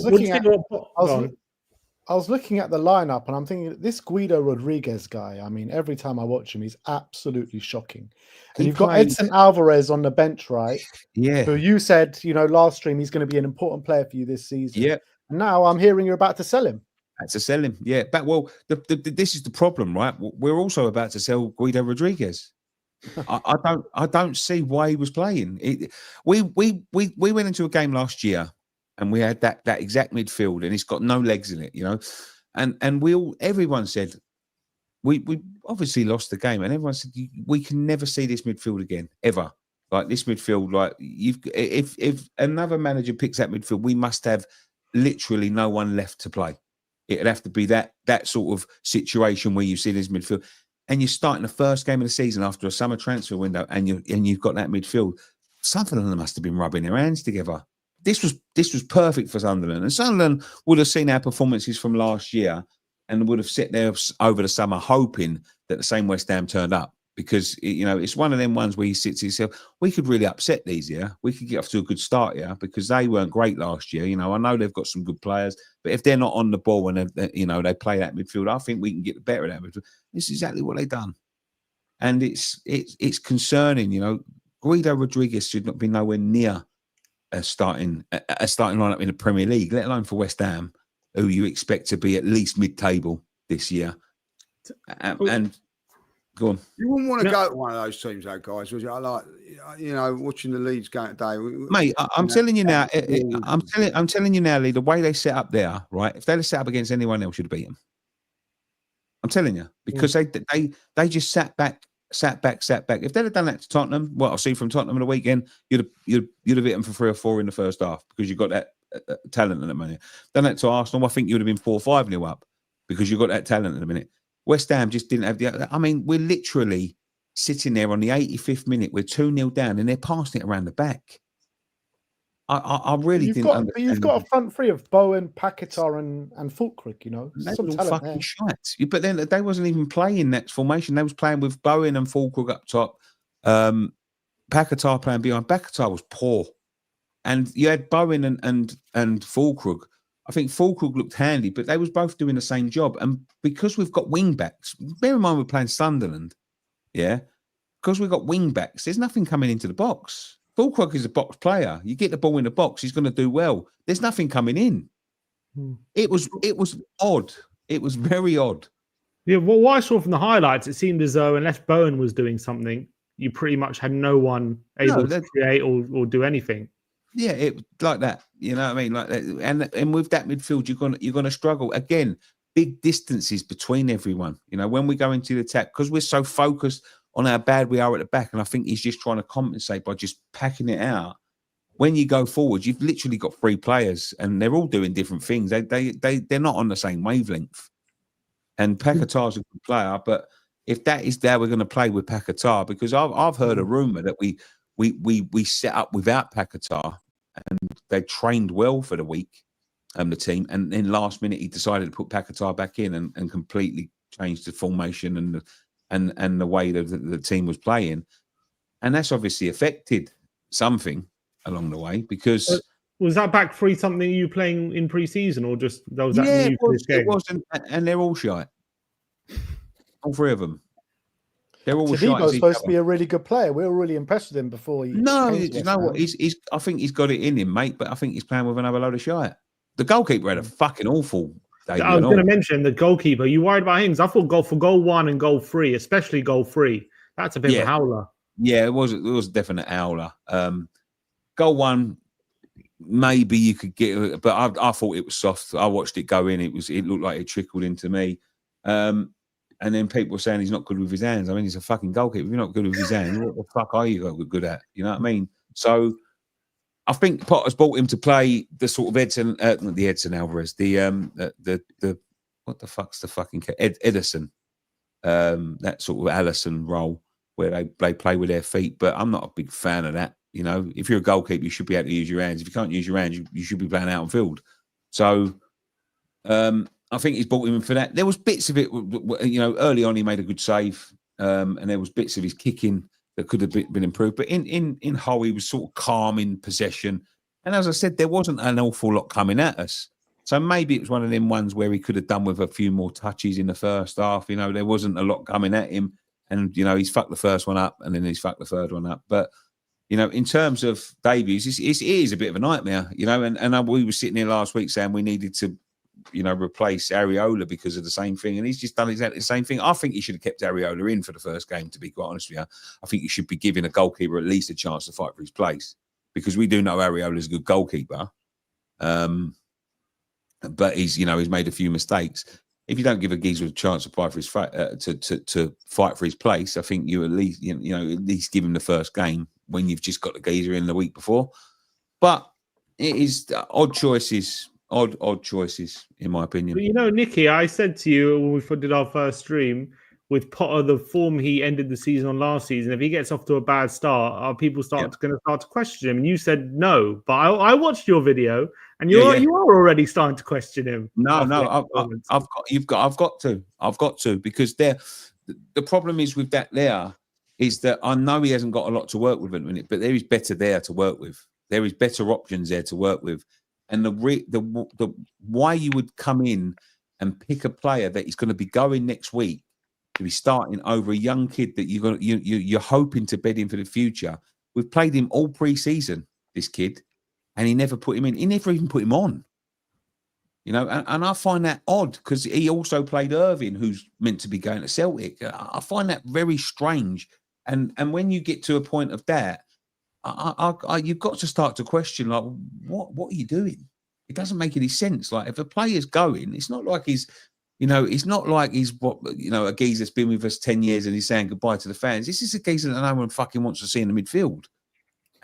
was looking at the lineup and I'm thinking, this Guido Rodriguez guy, I mean, every time I watch him, he's absolutely shocking. And you've got Edson Alvarez on the bench, right? Yeah. Who you said, last stream, he's going to be an important player for you this season. Yeah. And now I'm hearing you're about to sell him. To sell him, yeah. But this is the problem, right? We're also about to sell Guido Rodriguez. I don't see why he was playing. We went into a game last year and we had that exact midfield, and it's got no legs in it, And everyone said we obviously lost the game, and everyone said we can never see this midfield again ever. Like this midfield, like if another manager picks that midfield, we must have literally no one left to play. It'd have to be that sort of situation where you see this midfield, and you're starting the first game of the season after a summer transfer window, and you've got that midfield. Sunderland must have been rubbing their hands together. This was perfect for Sunderland, and Sunderland would have seen our performances from last year and would have sat there over the summer hoping that the same West Ham turned up. Because, it's one of them ones where you sit to yourself, we could really upset these here. We could get off to a good start here because they weren't great last year. I know they've got some good players, but if they're not on the ball and they play that midfield, I think we can get the better of that midfield. This is exactly what they've done. And it's concerning, Guido Rodriguez should not be nowhere near a starting lineup in the Premier League, let alone for West Ham, who you expect to be at least mid-table this year. And Go on. You wouldn't want to No. go to one of those teams, though, guys. Was you? I like, watching the Leeds game today. Mate, I'm telling you now. I'm telling you now, Lee. The way they set up there, right? If they'd have set up against anyone else, you'd have beat them. I'm telling you, because they just sat back. If they'd have done that to Tottenham, what I see from Tottenham in the weekend, you'd have hit them for 3 or 4 in the first half because you've got that talent in the minute. Done that to Arsenal, I think you would have been 4-5-0 up because you've got that talent in the minute. West Ham just didn't have the. I mean, we're literally sitting there on the 85th minute. We're 2-0 down, and they're passing it around the back. I really didn't understand. But you've got a front three of Bowen, Paquetá, and Fulkrug, They some were all talent fucking there. shite. But then they wasn't even playing that formation. They was playing with Bowen and Fulkrug up top. Paquetá playing behind. Paquetá was poor. And you had Bowen and Fulkrug. I think Fulkrug looked handy, but they was both doing the same job. And because we've got wing backs, bear in mind we're playing Sunderland, yeah? Because we've got wing backs, there's nothing coming into the box. Fulkrug is a box player. You get the ball in the box, he's going to do well. There's nothing coming in. It was odd. It was very odd. Yeah, well, what I saw from the highlights, it seemed as though unless Bowen was doing something, you pretty much had no one able to create or do anything. Yeah, it like that. You know what I mean? Like that. And with that midfield, you're gonna struggle again. Big distances between everyone. You know, when we go into the attack, because we're so focused on how bad we are at the back, and I think he's just trying to compensate by just packing it out. When you go forward, you've literally got 3 players, and they're all doing different things. They're not on the same wavelength. And Paquetá's a good player, but if that is how we're going to play with Paquetá, because I've heard a rumor that we set up without Paquetá, and they trained well for the week, the team, and then last minute he decided to put Paquetá back in and completely changed the formation and the way that the team was playing, and that's obviously affected something along the way because. Was that back 3 something you playing in pre-season or just that was that new for this game? It was, and they're all shite. All 3 of them. They're all shite. Tadebo's supposed to be a really good player. We were really impressed with him before. No, you know what? I think he's got it in him, mate. But I think he's playing with another load of shite. The goalkeeper had a fucking awful debut. I was going to mention the goalkeeper. You worried about him? Because I thought goal 1 and goal 3, especially goal 3. That's a bit of a howler. Yeah, it was a definite howler. Goal 1. Maybe you could get it, but I thought it was soft. I watched it go in. It looked like it trickled into me. And then people were saying he's not good with his hands. I mean, he's a fucking goalkeeper. If you're not good with his hands, what the fuck are you good at? You know what I mean? So I think Potter's brought him to play the sort of Edson Alvarez, the what the fuck's the fucking Edison, that sort of Allison role where they play with their feet. But I'm not a big fan of that. You know, if you're a goalkeeper, you should be able to use your hands. If you can't use your hands, you should be playing out on field. So I think he's brought him in for that. There was bits of it, you know, early on he made a good save, and there was bits of his kicking that could have been improved. But in whole, he was sort of calm in possession. And as I said, there wasn't an awful lot coming at us. So maybe it was one of them ones where he could have done with a few more touches in the first half. You know, there wasn't a lot coming at him. And, you know, he's fucked the first one up and then he's fucked the third one up. But, you know, in terms of debuts, it is a bit of a nightmare, you know, and we were sitting here last week saying we needed to, you know, replace Areola because of the same thing. And he's just done exactly the same thing. I think he should have kept Areola in for the first game, to be quite honest with you. I think you should be giving a goalkeeper at least a chance to fight for his place because we do know Areola's a good goalkeeper. But he's made a few mistakes. If you don't give a geezer a chance to fight for his to fight for his place, I think you at least at least give him the first game when you've just got the geezer in the week before. But it is odd choices in my opinion. But you know, Nicky, I said to you when we did our first stream with Potter, the form he ended the season on last season. If he gets off to a bad start, are people going to start to question him? And you said no, but I watched your video. And you are already starting to question him. No, I've got to because the problem is with that there is that I know he hasn't got a lot to work with at the minute, but there is better there to work with. There is better options there to work with, and the why you would come in and pick a player that is going to be going next week to be starting over a young kid that you're hoping to bed in for the future. We've played him all pre-season, this kid. And he never put him in. He never even put him on. You know, and I find that odd because he also played Irving, who's meant to be going to Celtic. I find that very strange. And when you get to a point of that, you've got to start to question, like, what are you doing? It doesn't make any sense. Like, if a player's going, it's not like he's, you know, it's not like he's a geezer that's been with us 10 years and he's saying goodbye to the fans. This is a geezer that no one fucking wants to see in the midfield.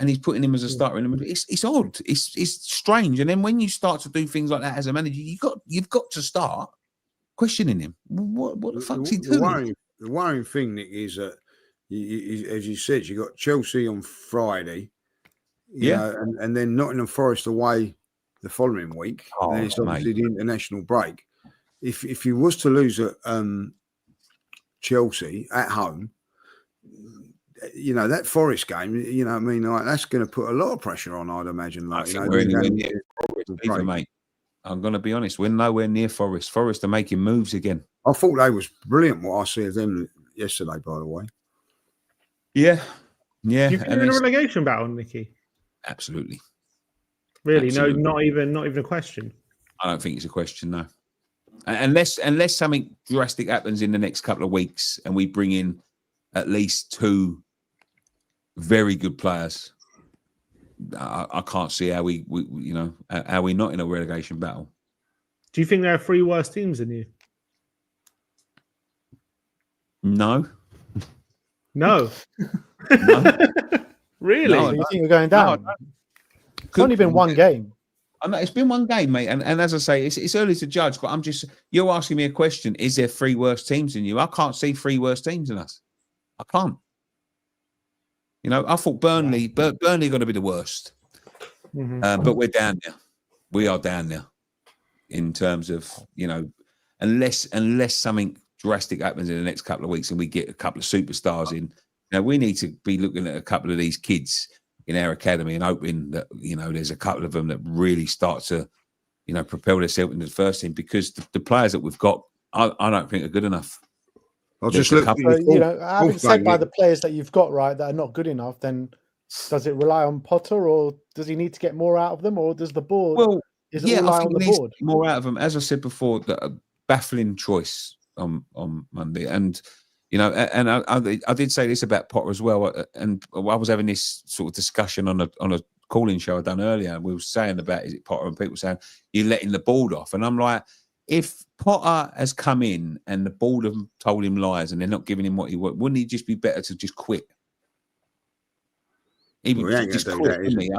And he's putting him as a starter in the middle. It's odd. It's strange. And then when you start to do things like that as a manager, you've got to start questioning him. What the fuck's he doing? The worrying thing, Nick, is that as you said, you got Chelsea on Friday, you know, and then Nottingham Forest away the following week. And then it's obviously the international break. If you was to lose at Chelsea at home, you know, that Forest game, you know what I mean? Like, that's going to put a lot of pressure on, I'd imagine. Like, we're anywhere near Forest either, mate. I'm going to be honest. We're nowhere near Forest. Forest are making moves again. I thought they was brilliant, what I see of them yesterday, by the way. Yeah. Yeah. Do you think they're in a relegation battle, Nicky? Absolutely. Really? Absolutely. No, not even a question. I don't think it's a question, no. Unless something drastic happens in the next couple of weeks and we bring in at least 2 very good players, I can't see how we how we're not in a relegation battle. Do you think there are 3 worse teams than you? No. No. Really? No, you think we're going down? No, it's only been one game. I know it's been one game, mate. And as I say, it's early to judge, but you're asking me a question. Is there 3 worse teams than you? I can't see 3 worse teams than us. I can't. You know, I thought Burnley going to be the worst. Mm-hmm. But we're down there. We are down there in terms of, you know, unless something drastic happens in the next couple of weeks and we get a couple of superstars in. Now, we need to be looking at a couple of these kids in our academy and hoping that, you know, there's a couple of them that really start to, you know, propel themselves into the first team, because the players that we've got, I don't think are good enough. I'll just look. You know, having said by the players that you've got, right, that are not good enough, then does it rely on Potter, or does he need to get more out of them, or does the board? Well, is it rely on the board? More out of them, as I said before, the baffling choice on Monday, and you know, and I did say this about Potter as well, and I was having this sort of discussion on a calling show I done earlier, and we were saying about, is it Potter, and people saying you're letting the board off, and I'm like, if Potter has come in and the board have told him lies and they're not giving him what he wants, wouldn't he just be better to just quit? He would just quit, wouldn't he?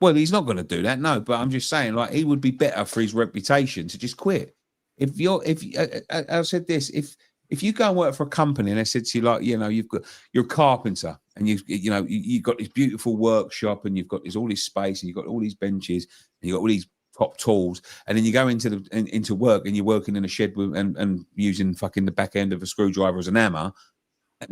Well, he's not going to do that, no. But I'm just saying, like, he would be better for his reputation to just quit. I said this, if you go and work for a company and they said to you, like, you know, you're a carpenter and you've got this beautiful workshop and you've got all this space and you've got all these benches and you've got all these top tools, and then you go into work and you're working in a shed and using fucking the back end of a screwdriver as an hammer,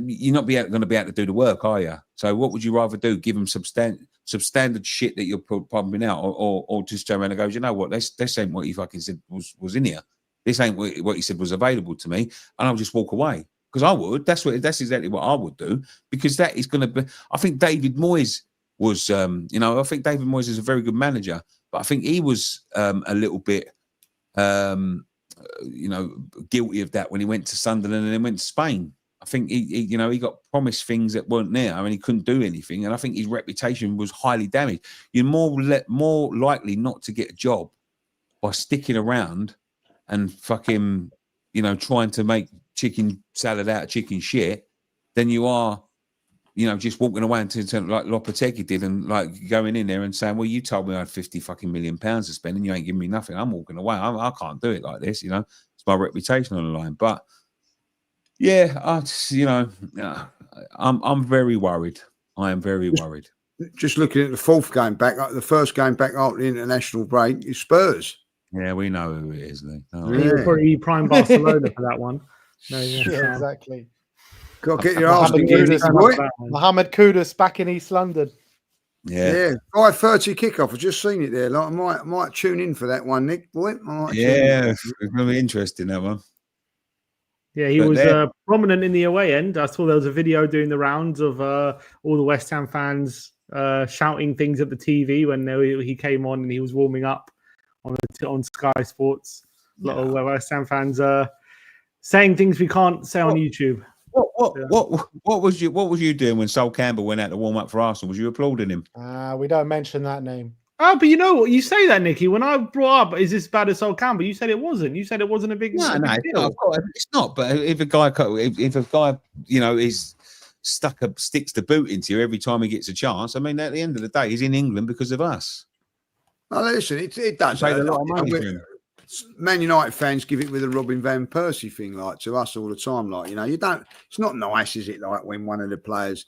you're not going to be able to do the work, are you? So what would you rather do? Give them substandard shit that you're pumping out, or just turn around and go, you know what, this ain't what he fucking said was in here. This ain't what he said was available to me, and I'll just walk away. Because I would. That's exactly what I would do, because that is going to be. I think David Moyes was, I think David Moyes is a very good manager, but I think he was a little bit, guilty of that when he went to Sunderland and then went to Spain. I think he got promised things that weren't there, and he couldn't do anything. And I think his reputation was highly damaged. You're more likely not to get a job by sticking around and fucking, trying to make chicken salad out of chicken shit than you are, just walking away into like Lopetegui did, and like going in there and saying, well, you told me I had 50 fucking million pounds to spend and you ain't giving me nothing. I'm walking away. I can't do it like this, it's my reputation on the line. But yeah, I'm very worried. I am very worried. Just looking at the fourth game back, the first game back after the international break is Spurs. Yeah, we know who it is, Lee. Oh, yeah. Probably prime Barcelona for that one. No, yeah, exactly. Got to get your arse together. Mohamed Kudus back in East London. Yeah. 5:30 kickoff. I've just seen it there. Like, I might tune in for that one, Nick. Boy, it's going to be interesting, that one. Yeah, he was prominent in the away end. I saw there was a video doing the rounds of all the West Ham fans shouting things at the TV when he came on and he was warming up on Sky Sports. A lot of West Ham fans saying things we can't say on YouTube. What was you doing when Sol Campbell went out to warm up for Arsenal? Was you applauding him? We don't mention that name. Oh, but you know what? You say that, Nicky. When I brought up, is this bad as Sol Campbell? You said it wasn't. You said it wasn't a big deal. It's not. But if a guy, is sticks the boot into you every time he gets a chance, I mean, at the end of the day, he's in England because of us. Now, listen, it does. Paid a lot of money for him. Man United fans give it with the Robin Van Persie thing, like to us all the time. Like, you don't. It's not nice, is it? Like when one of the players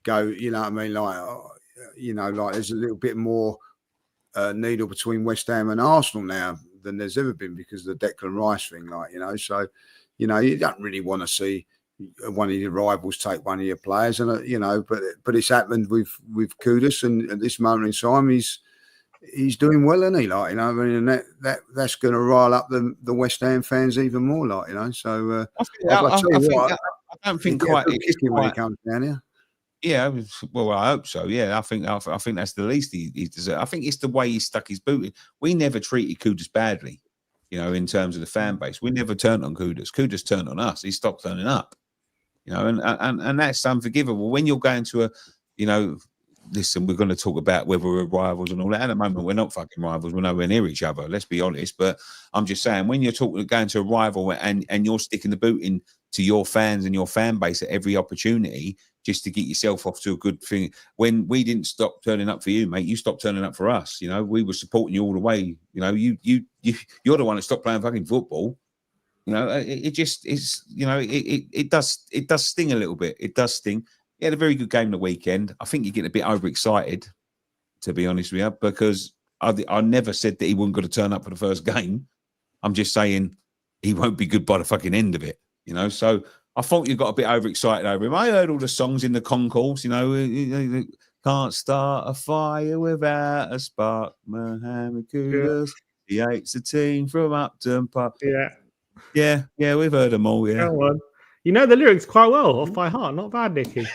go, you know what I mean? Like, like there's a little bit more needle between West Ham and Arsenal now than there's ever been because of the Declan Rice thing. Like, so you don't really want to see one of your rivals take one of your players, and but it's happened with Cudas, and at this moment in time, he's doing well, isn't he? Like, I mean, and that's going to rile up the West Ham fans even more, like, So I don't think quite when he comes down here. Yeah, well, I hope so. Yeah, I think that's the least he deserves. I think it's the way he stuck his boot in. We never treated Cudas badly, in terms of the fan base. We never turned on Cudas. Cudas turned on us. He stopped turning up, and that's unforgivable. When you're going to listen, we're going to talk about whether we're rivals and all that. At the moment, we're not fucking rivals. We're nowhere near each other. Let's be honest. But I'm just saying, when you're going to a rival and you're sticking the boot in to your fans and your fan base at every opportunity, just to get yourself off to a good thing. When we didn't stop turning up for you, mate, you stopped turning up for us. We were supporting you all the way. You're the one that stopped playing fucking football. It just is. It does sting a little bit. It does sting. He had a very good game the weekend. I think you're getting a bit overexcited, to be honest with you, because I never said that he wasn't going to turn up for the first game. I'm just saying he won't be good by the fucking end of it. So I thought you got a bit overexcited over him. I heard all the songs in the concourse, can't start a fire without a spark. Mohammed Kudus, he hates the team from Upton Park. Yeah, we've heard them all, yeah. Come on. You know the lyrics quite well off by heart. Not bad, Nicky. He's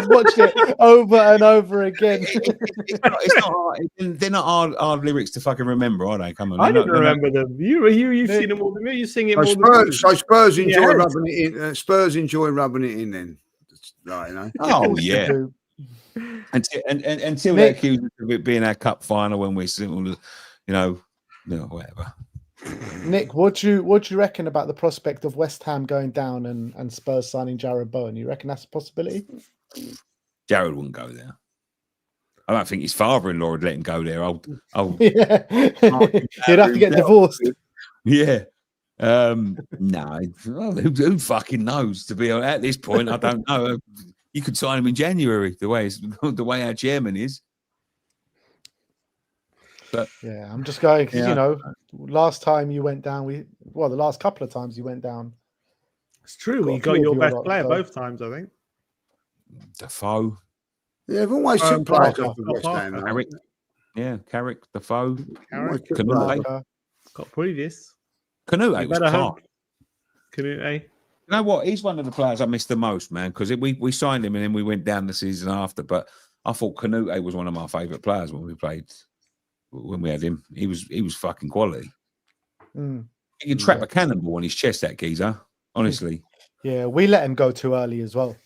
watched it over and over again. It's not hard. They're not hard lyrics to fucking remember, are they? Come on. I didn't remember them. You've seen them more than me. You sing it more than me. So Spurs enjoy rubbing it in. Spurs enjoy rubbing it in then. Right, Oh, yeah. Until they accuse us of it being our cup final when we're simple, whatever. Nick, what do you reckon about the prospect of West Ham going down and Spurs signing Jarrod Bowen? You reckon that's a possibility? Jarrod wouldn't go there. I don't think his father-in-law would let him go there. He'd have to get divorced. Yeah. No. Who fucking knows? To be honest, at this point, I don't know. You could sign him in January. The way our chairman is. But yeah, I'm just going because last time you went down, the last couple of times you went down. It's true. You got your best player both times, I think. Defoe. Yeah, they've always took players off of West Ham. Carrick. Yeah, Carrick, Defoe. Canute. Got previous. Canute was top. Canute. You know what? He's one of the players I missed the most, man, because we signed him and then we went down the season after. But I thought Canute was one of my favourite players when we played. When we had him, he was fucking quality. He could trap a cannonball on his chest, that geezer. Honestly. Yeah, we let him go too early as well.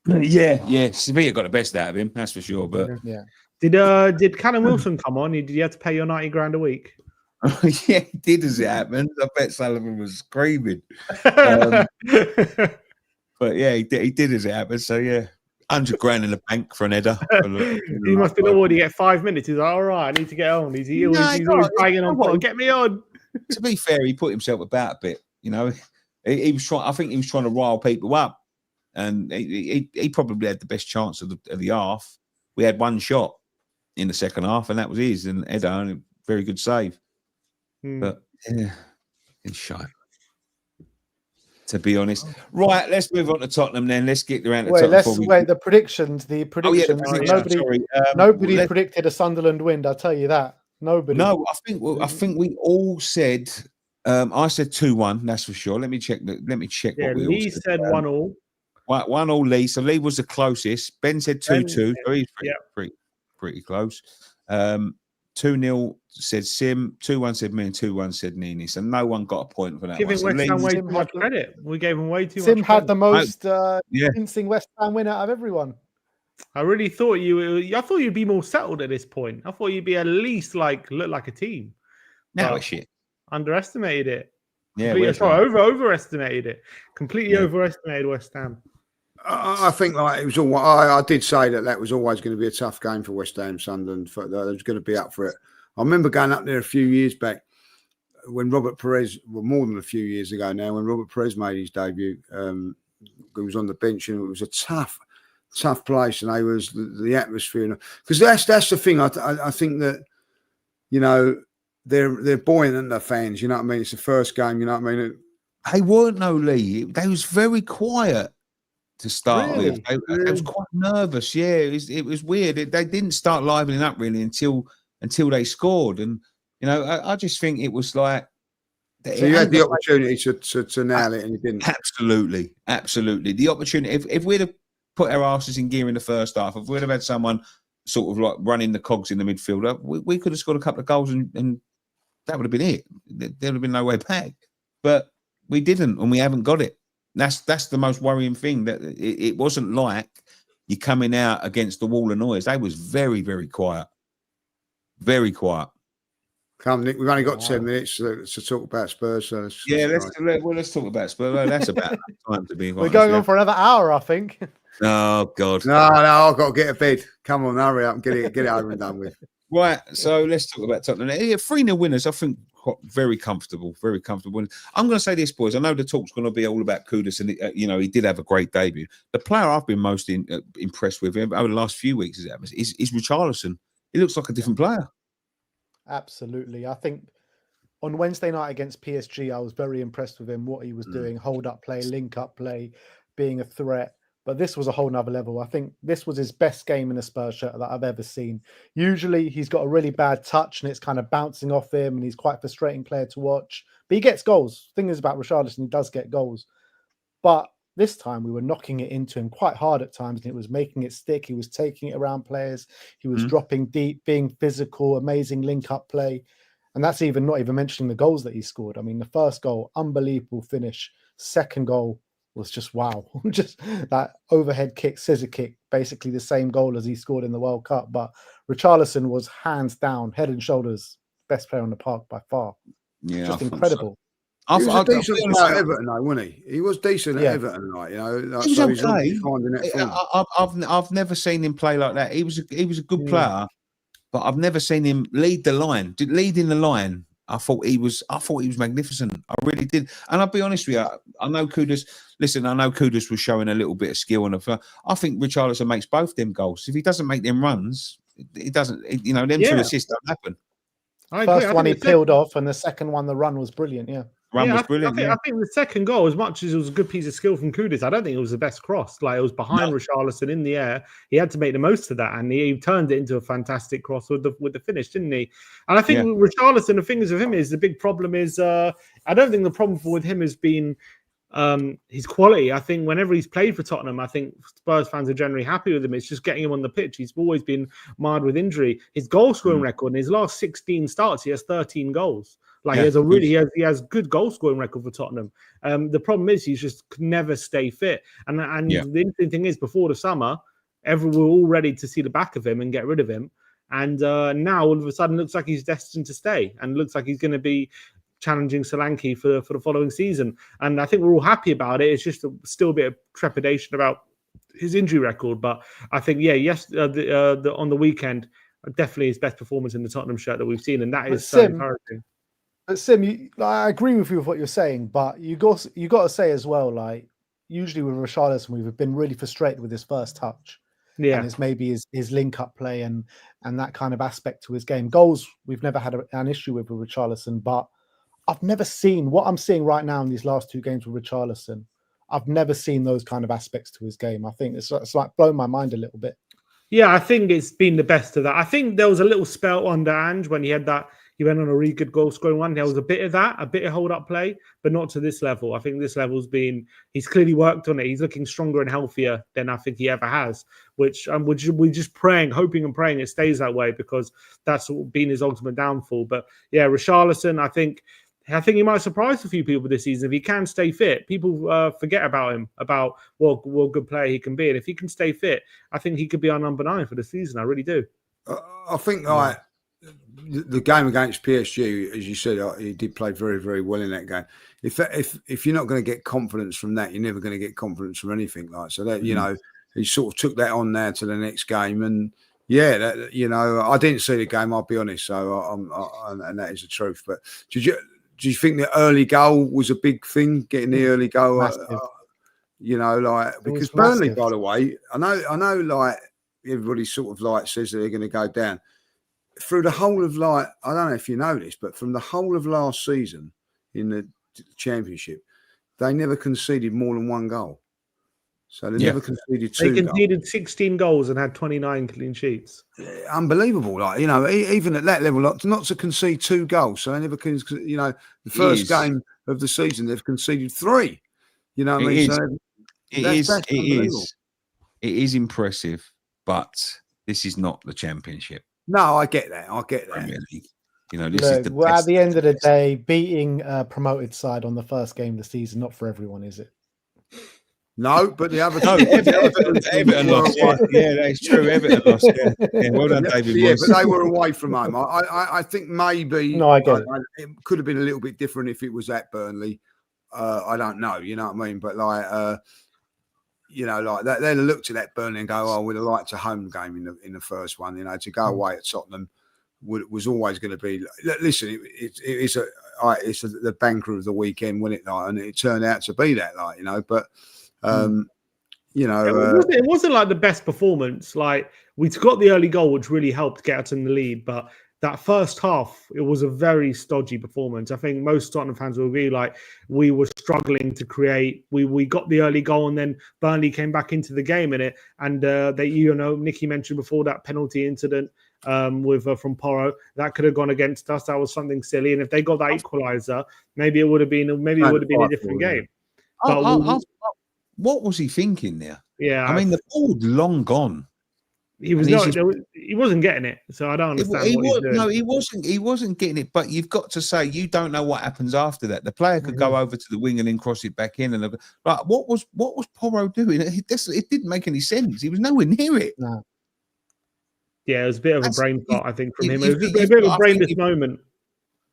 Yeah. Sevilla got the best out of him, that's for sure. But yeah. Did Callum Wilson come on? Did you have to pay your $90,000 a week? Yeah, he did as it happened. I bet Sullivan was screaming. But yeah, he did as it happened. So yeah. $100,000 in the bank for an header. He must have already get 5 minutes. He's like, all right, I need to get on. He's always banging on. Get me on. To be fair, he put himself about a bit. He was trying. I think he was trying to rile people up, and he probably had the best chance of the half. We had one shot in the second half, and that was his. And header, and a very good save. But yeah, it's shite. To be honest. Right, let's move on to Tottenham then. Let's get around to Tottenham. The predictions. Nobody predicted a Sunderland win, I'll tell you that. Nobody. No, I think we all said I said 2-1, that's for sure. Let me check what we Lee all said. said 1-1. 1-1 Lee. So Lee was the closest. Ben said 2-2. So he's pretty close. 2-0 said Sim, 2-1 said me, and 2-1 said Nini. So no one got a point for that Giving one. So West Ham way Sim too had much the- credit. We gave him way too Sim much had credit. the most yeah. convincing West Ham win out of everyone. I really thought I thought you'd be more settled at this point. I thought you'd be at least look like a team. Now But it's shit. underestimated it. Yeah, Overestimated it. Completely Yeah. overestimated West Ham. I think like it was all. I did say that was always going to be a tough game for West Ham Sunderland. They was going to be up for it. I remember going up there a few years back when Robert Perez, well, more than a few years ago now, when Robert Perez made his debut. He was on the bench, and it was a tough place, and they was the atmosphere. Because that's the thing. I think that they're buoyant, and the fans. You know what I mean? It's the first game. You know what I mean? They weren't, no, Lee. They was very quiet to start Really? with. They was quite nervous. Yeah, it was weird. They didn't start livening up really until they scored. And I just think it was like. So you had the opportunity to nail it, and you didn't. Absolutely. The opportunity. If we'd have put our asses in gear in the first half, if we'd have had someone sort of like running the cogs in the midfield, we could have scored a couple of goals, and that would have been it. There would have been no way back. But we didn't, and we haven't got it. That's the most worrying thing. That it wasn't like you're coming out against the wall of noise. They was very, very quiet. Very quiet. Come, Nick, we've only got 10 minutes to talk about Spurs. So let's talk about Spurs. That's about time to be. We're going on for another hour, I think. Oh God! No, I've got to get to bed. Come on, hurry up and get it over and done with. Right, so let's talk about Tottenham. 3-0 winners, I think, very comfortable. I'm going to say this, boys. I know the talk's going to be all about Cudas, and he did have a great debut. The player I've been most impressed with over the last few weeks is Richarlison. He looks like a different player. Absolutely. I think on Wednesday night against PSG, I was very impressed with him, what he was doing, hold up play, link up play, being a threat. But this was a whole nother level. I think this was his best game in a Spurs shirt that I've ever seen. Usually he's got a really bad touch and it's kind of bouncing off him, and he's quite a frustrating player to watch. But he gets goals. The thing is about Richarlison, he does get goals. But this time we were knocking it into him quite hard at times, and it was making it stick. He was taking it around players. He was dropping deep, being physical, amazing link-up play. And that's not even mentioning the goals that he scored. I mean, the first goal, unbelievable finish. Second goal was just wow. Just that overhead kick, scissor kick, basically the same goal as he scored in the World Cup. But Richarlison was hands down, head and shoulders, best player on the park by far. Yeah, just incredible. So. He was a decent player at Everton, though, wasn't he? He was decent at Everton, like, he was so okay. He's finding it. I've never seen him play like that. He was a good player, but I've never seen him lead the line. Leading the line, I thought he was magnificent. I really did. And I'll be honest with you, I know Cudas. Listen, I know Cudas was showing a little bit of skill, and I think Richarlison makes both them goals. If he doesn't make them runs, he doesn't. Them two assists don't happen. First one he peeled off, and the second one, the run was brilliant. Yeah. Was brilliant. I think the second goal, as much as it was a good piece of skill from Cudas, I don't think it was the best cross. Like, it was behind Richarlison in the air. He had to make the most of that, and he turned it into a fantastic cross with the finish, didn't he? And I think with Richarlison, the thing is with him is the big problem is I don't think the problem with him has been his quality. I think whenever he's played for Tottenham, I think Spurs fans are generally happy with him. It's just getting him on the pitch. He's always been marred with injury. His goal scoring record in his last 16 starts, he has 13 goals. Like, he has good goal scoring record for Tottenham. The problem is he's just could never stay fit. And the interesting thing is, before the summer, we're all ready to see the back of him and get rid of him. And now all of a sudden, looks like he's destined to stay, and looks like he's going to be challenging Solanke for the following season. And I think we're all happy about it. It's just still a bit of trepidation about his injury record. But I think, on the weekend, definitely his best performance in the Tottenham shirt that we've seen, and that is so encouraging. But Sim, I agree with you with what you're saying, but you got to say as well, like, usually with Richarlison, we've been really frustrated with his first touch. Yeah. And it's maybe his link-up play and that kind of aspect to his game. Goals, we've never had an issue with Richarlison, but I've never seen what I'm seeing right now in these last two games with Richarlison. I've never seen those kind of aspects to his game. I think it's like blown my mind a little bit. Yeah, I think it's been the best of that. I think there was a little spell under Ange when he had that He went on a really good goal scoring one. There was a bit of that, a bit of hold up play, but not to this level. I think this level's he's clearly worked on it. He's looking stronger and healthier than I think he ever has, which we're just hoping and praying it stays that way, because that's been his ultimate downfall. But yeah, Richarlison, I think he might surprise a few people this season if he can stay fit. People forget about him, about what good player he can be, and if he can stay fit, I think he could be our number 9 for the season. I really do. I think the game against PSG, as you said, he did play very, very well in that game. If you're not going to get confidence from that, you're never going to get confidence from anything like so. That he sort of took that on now to the next game, and yeah, I didn't see the game. I'll be honest, so and that is the truth. But do you think the early goal was a big thing? Getting the early goal, because Burnley, by the way, I know, like everybody sort of like says that they're going to go down. Through the whole of I don't know if you know this, but from the whole of last season in the Championship, they never conceded more than 1 goal. So they never conceded 2 They conceded 16 goals and had 29 clean sheets. Unbelievable. Even at that level, not to concede 2 goals. So they never the first game of the season, they've conceded 3. You know what I mean? It is impressive, but this is not the Championship. No, I get that. This is the at the end of the day, beating a promoted side on the first game of the season, not for everyone, is it? No, but the other Everton lost. Yeah, that's true. Everton lost. Yeah, well done, David. Yeah, but they were away from home. I think maybe I get it could have been a little bit different if it was at Burnley. I don't know. You know what I mean? But they looked at that Burnley and go, "Oh, we'd have liked a home game in the first one." To go away at Tottenham was always going to be. Listen, it's the banker of the weekend, wasn't it? And it turned out to be that, but. It wasn't like the best performance. Like, we got the early goal, which really helped get us in the lead, but that first half, it was a very stodgy performance. I think most Tottenham fans will agree, like, we were struggling to create. We got the early goal, and then Burnley came back into the game in it. And Nicky mentioned before that penalty incident from Porro, that could have gone against us. That was something silly. And if they got that equaliser, maybe it would have been a different game. What was he thinking there? Yeah, I mean, the ball's long gone. He wasn't getting it, so I don't understand what he's doing. No, he wasn't getting it. But you've got to say, you don't know what happens after that. The player could go over to the wing and then cross it back in. And what was Porro doing? It didn't make any sense. He was nowhere near it. No. Yeah, it was a bit of a brain fart, I think, from him. It was a bit of a brainless moment.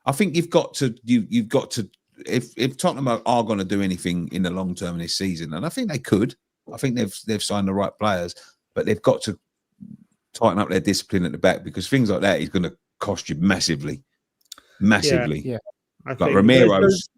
I think you've got to. If Tottenham are going to do anything in the long term this season, and I think they could, I think they've signed the right players, but they've got to tighten up their discipline at the back, because things like that is going to cost you massively. Yeah. Like Romero's.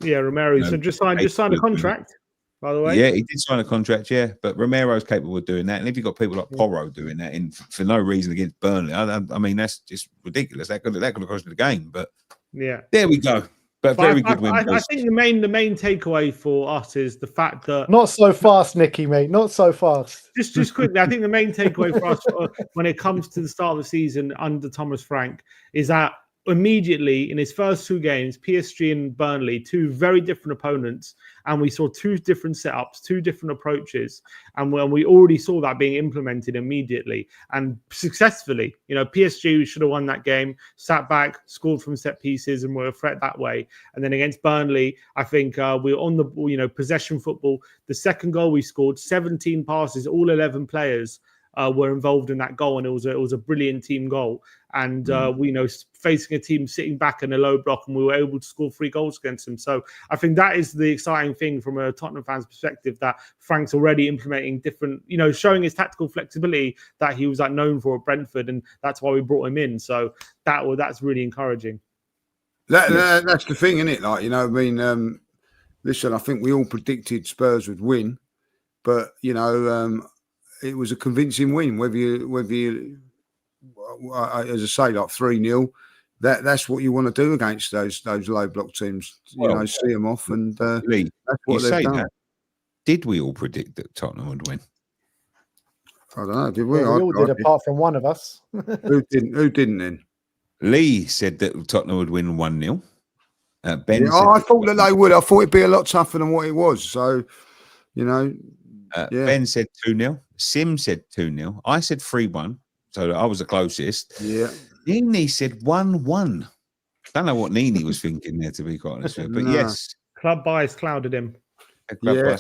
Yeah, Romero. So just signed a contract, by the way. Yeah, he did sign a contract. Yeah, but Romero's capable of doing that, and if you've got people like Porro doing that for no reason against Burnley, I mean that's just ridiculous. That could have cost you the game, but yeah, there we go. But very good win. I think the main takeaway for us is the fact that not so fast, Nicky, mate. Not so fast. Just quickly, I think the main takeaway for us when it comes to the start of the season under Thomas Frank is that immediately in his first 2 games, PSG and Burnley, 2 very different opponents, and we saw 2 different setups, 2 different approaches, and when we already saw that being implemented immediately and successfully. PSG should have won that game, sat back, scored from set pieces, and were a threat that way. And then against Burnley, I think we were on the possession football. The second goal we scored, 17 passes, all 11 players were involved in that goal, and it was a brilliant team goal. And we facing a team sitting back in a low block, and we were able to score 3 goals against them. So I think that is the exciting thing from a Tottenham fan's perspective, that Frank's already implementing different, showing his tactical flexibility that he was known for at Brentford, and that's why we brought him in. So that's really encouraging. That's the thing, isn't it? Listen, I think we all predicted Spurs would win, but it was a convincing win. Whether you as I say, like 3-0, that's what you want to do against those low block teams. See them off, and Lee, that's what they've done. That. Did we all predict that Tottenham would win? I don't know. Did we? Well, we all did, apart from one of us. Who didn't then? Lee said that Tottenham would win 1-0. Ben Yeah, said I thought that they would. I thought it'd be a lot tougher than what it was. So, you know, yeah. Ben said 2-0. Sim said 2-0. I said 3-1. So I was the closest. Yeah. Nini said 1-1. Don't know what Nini was thinking there, to be quite honest with you. But No. yes. Club bias clouded him. Yeah.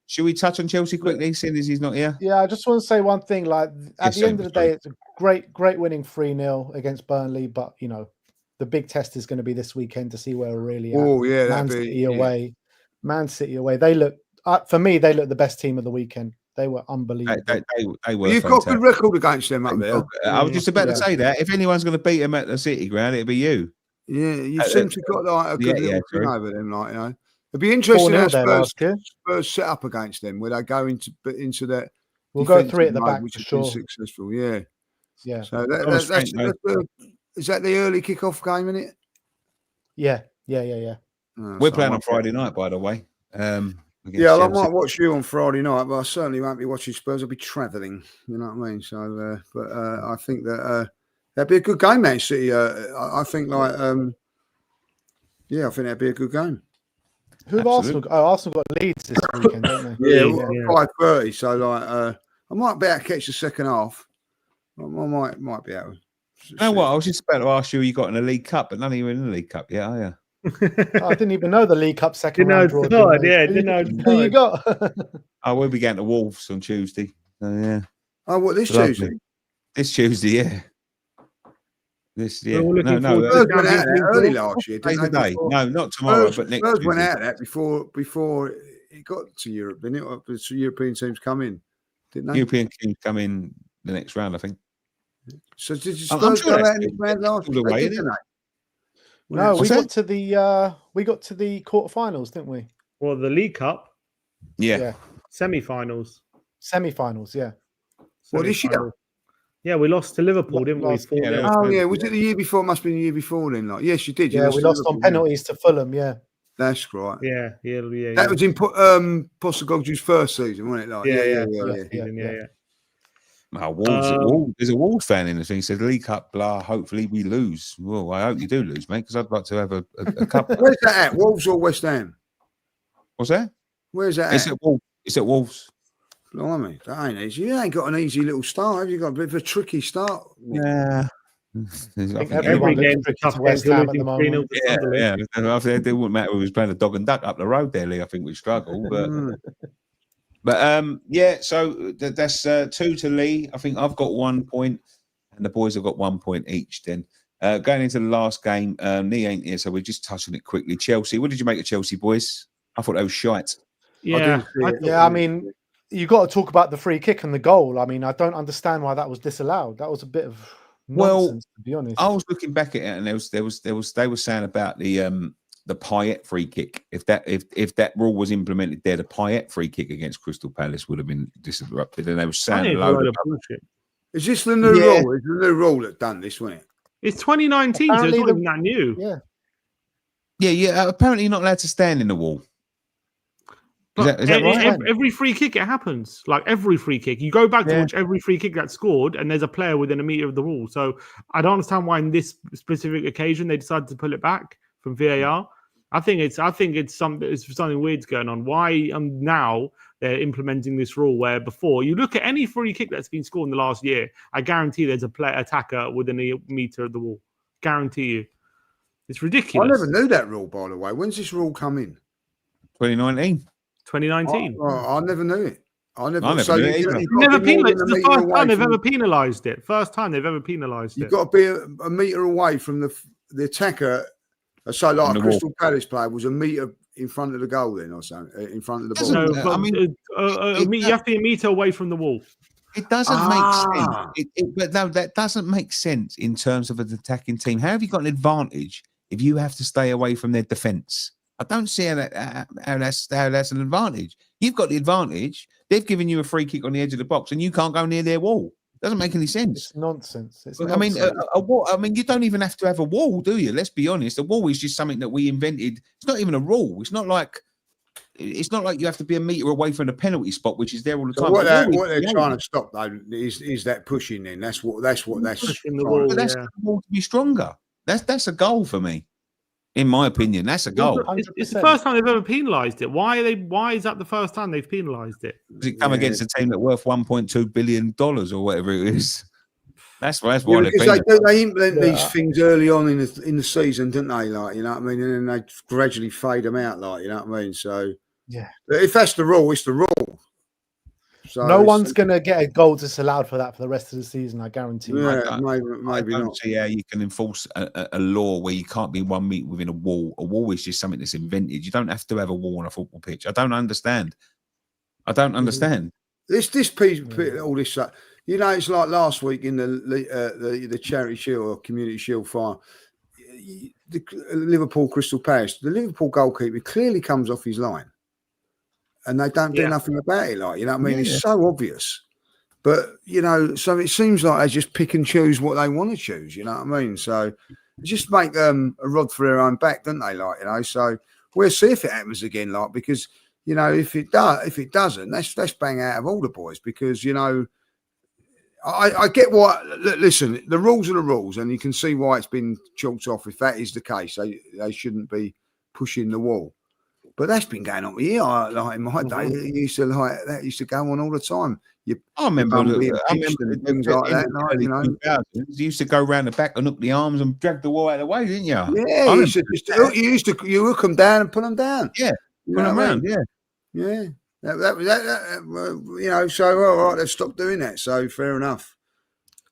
Should we touch on Chelsea quickly, seeing as he's not here? Yeah, I just want to say one thing. Like at Yes, the end of the sorry. day, it's a great winning 3-0 against Burnley. But you know, the big test is going to be this weekend to see where we're really at. Oh, yeah. Man City away. Man City away. They look for me. They look the best team of the weekend. They were unbelievable. They were. You've got a good record against them up there. I was just about to say that. If anyone's going to beat them at the City ground, it'll be you. Yeah, you seem to have got like a good little thing over them, like, you know. It'd be 4-0 interesting how there last year. Spurs set up against them, where they go into that. We'll go 3 at the back which for has sure. been successful. Yeah. Yeah. So that's is that the early kickoff game, isn't it? Yeah. We're playing on Friday night, by the way. Yeah, I might watch you on Friday night, but I certainly won't be watching Spurs. I'll be travelling. You know what I mean? So, but I think that that'd be a good game, Man City. I think like, yeah, I think that'd be a good game. Who have Arsenal got? Oh, Arsenal got Leeds this weekend, don't they? Yeah, 5:30. So like, I might be able to catch the second half. I might be able. You know what? I was just about to ask you who you got in the League Cup, but none of you are in the League Cup yet, are you? I didn't even know the League Cup second Didn't round know draw. it's good, didn't know it's Who you got? I will be going to Wolves on Tuesday. So, yeah. Oh, what, this Lovely. Tuesday? This Tuesday, yeah. We're all looking Spurs went out there early last year, didn't they? Today. No, not tomorrow, Spurs, but next Spurs Tuesday. went out there before it got to Europe, didn't it? The European teams come in, didn't they? European teams come in the next round, I think. So did I'm Spurs sure go out in that's this round last all the year? way, Didn't isn't they? No, What's we got to the quarterfinals, didn't we? Well, the League Cup Yeah. semi-finals. Semi-finals, yeah. What, this year? Semi-finals. Yeah, we lost to Liverpool, didn't we? Last- 4-0. yeah, Oh, yeah. Was it the year before? It must have been the year before then. Like, yes, you did. You Yeah, we to lost on Liverpool, penalties to Fulham, yeah. That's right. Yeah. That was in Postecoglou's first season, wasn't it? Like, Yeah. Oh, Wolves, there's a Wolves fan in the thing. He said, League Cup, blah, hopefully we lose. Well, I hope you do lose, mate, because I'd like to have a cup. Where's that at? Wolves or West Ham? What's that? Where's that It's at? at Wolves. It's at Wolves. Blimey, that ain't easy. You ain't got an easy little start, have you? Got a bit of a tricky start. Yeah. Every game's a tough West game. Ham at the moment. Yeah. It wouldn't matter if we was playing a dog and duck up the road there, Lee. I think we struggle, but yeah. So that's 2 to Lee. I think I've got 1 point, and the boys have got 1 point each. Then going into the last game, Lee ain't here, so we're just touching it quickly. Chelsea. What did you make of Chelsea, boys? I thought they was shite. Yeah. I mean, you got to talk about the free kick and the goal. I mean, I don't understand why that was disallowed. That was a bit of nonsense, to be honest. I was looking back at it, and they were saying about the Payet free kick. If that rule was implemented there, the Payet free kick against Crystal Palace would have been disrupted, and they were saying a load of bullshit. Is this the new rule? Is the new rule that done this, wasn't it? It's 2019, so it's not even that new. Yeah. Apparently, you're not allowed to stand in the wall. Is that right? Every free kick, it happens. Like every free kick, you go back to watch every free kick that's scored, and there's a player within a meter of the wall. So I don't understand why, in this specific occasion, they decided to pull it back from VAR. I think it's something weird's going on. Why now they're implementing this rule where before you look at any free kick that's been scored in the last year, I guarantee there's a attacker within a meter of the wall. Guarantee you, it's ridiculous. I never knew that rule, by the way. When's this rule come in? 2019. 2019. I never knew it. I never knew it either. Never penalised. It's the first time they've ever penalised it. First time they've ever penalised it. You've got to be a metre away from the attacker. So, like a Crystal Palace player was a metre in front of the goal, then, or something, in front of the ball. No, but I mean, you have to be a metre away from the wall. It doesn't make sense. But no, that doesn't make sense in terms of an attacking team. How have you got an advantage if you have to stay away from their defence? I don't see how that's an advantage. You've got the advantage. They've given you a free kick on the edge of the box, and you can't go near their wall. It doesn't make any sense. It's nonsense. I mean, a wall. I mean, you don't even have to have a wall, do you? Let's be honest. A wall is just something that we invented. It's not even a rule. It's not like you have to be a metre away from the penalty spot, which is there all the time. So what they're trying to stop though is that pushing. Then that's pushing the wall. But that's the wall to be stronger. That's a goal for me. In my opinion, that's a goal. It's the first time they've ever penalised it. Why is that the first time they've penalised it? Does it come against a team that's worth $1.2 billion or whatever it is? That's why because they implement these things early on in the season, don't they? Like, you know what I mean, and then they gradually fade them out. Like, you know what I mean. So yeah, if that's the rule, it's the rule. So no one's going to get a goal disallowed for that for the rest of the season. I guarantee. Yeah, I don't see how you can enforce a law where you can't be 1 metre within a wall. A wall is just something that's invented. You don't have to have a wall on a football pitch. I don't understand. This piece, all this stuff. You know, it's like last week in the Charity Shield or Community Shield final. The Liverpool Crystal Palace. The Liverpool goalkeeper clearly comes off his line. And they don't do nothing about it, like, you know what I mean? It's so obvious. But, you know, so it seems like they just pick and choose what they want to choose, you know what I mean? So just make a rod for their own back, don't they, like, you know? So we'll see if it happens again, like, because, you know, if it doesn't, let's bang out of all the boys, because, you know, I get what, listen, the rules are the rules, and you can see why it's been chalked off. If that is the case, they shouldn't be pushing the wall. But that's been going on here. Like in my day, it used to go on all the time. I remember things like that. Like, you know, you used to go around the back and hook the arms and drag the wall out of the way, didn't you? Yeah, you hook them down and put them down. Yeah, put them around. Yeah. That you know. So all right, they've stopped doing that. So fair enough.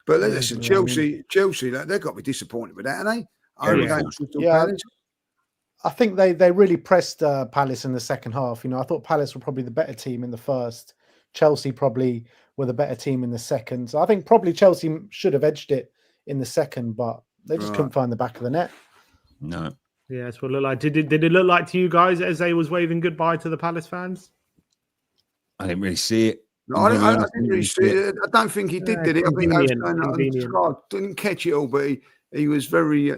But listen, Chelsea, they've got to be disappointed with that, haven't they? I think they really pressed Palace in the second half. You know, I thought Palace were probably the better team in the first. Chelsea probably were the better team in the second. So I think probably Chelsea should have edged it in the second, but they just couldn't find the back of the net. No. Yeah, that's what it looked like. Did it look like to you guys as they was waving goodbye to the Palace fans? I didn't really see it. No, I didn't really see it. I don't think he did it? I think I didn't catch it all, but he was very...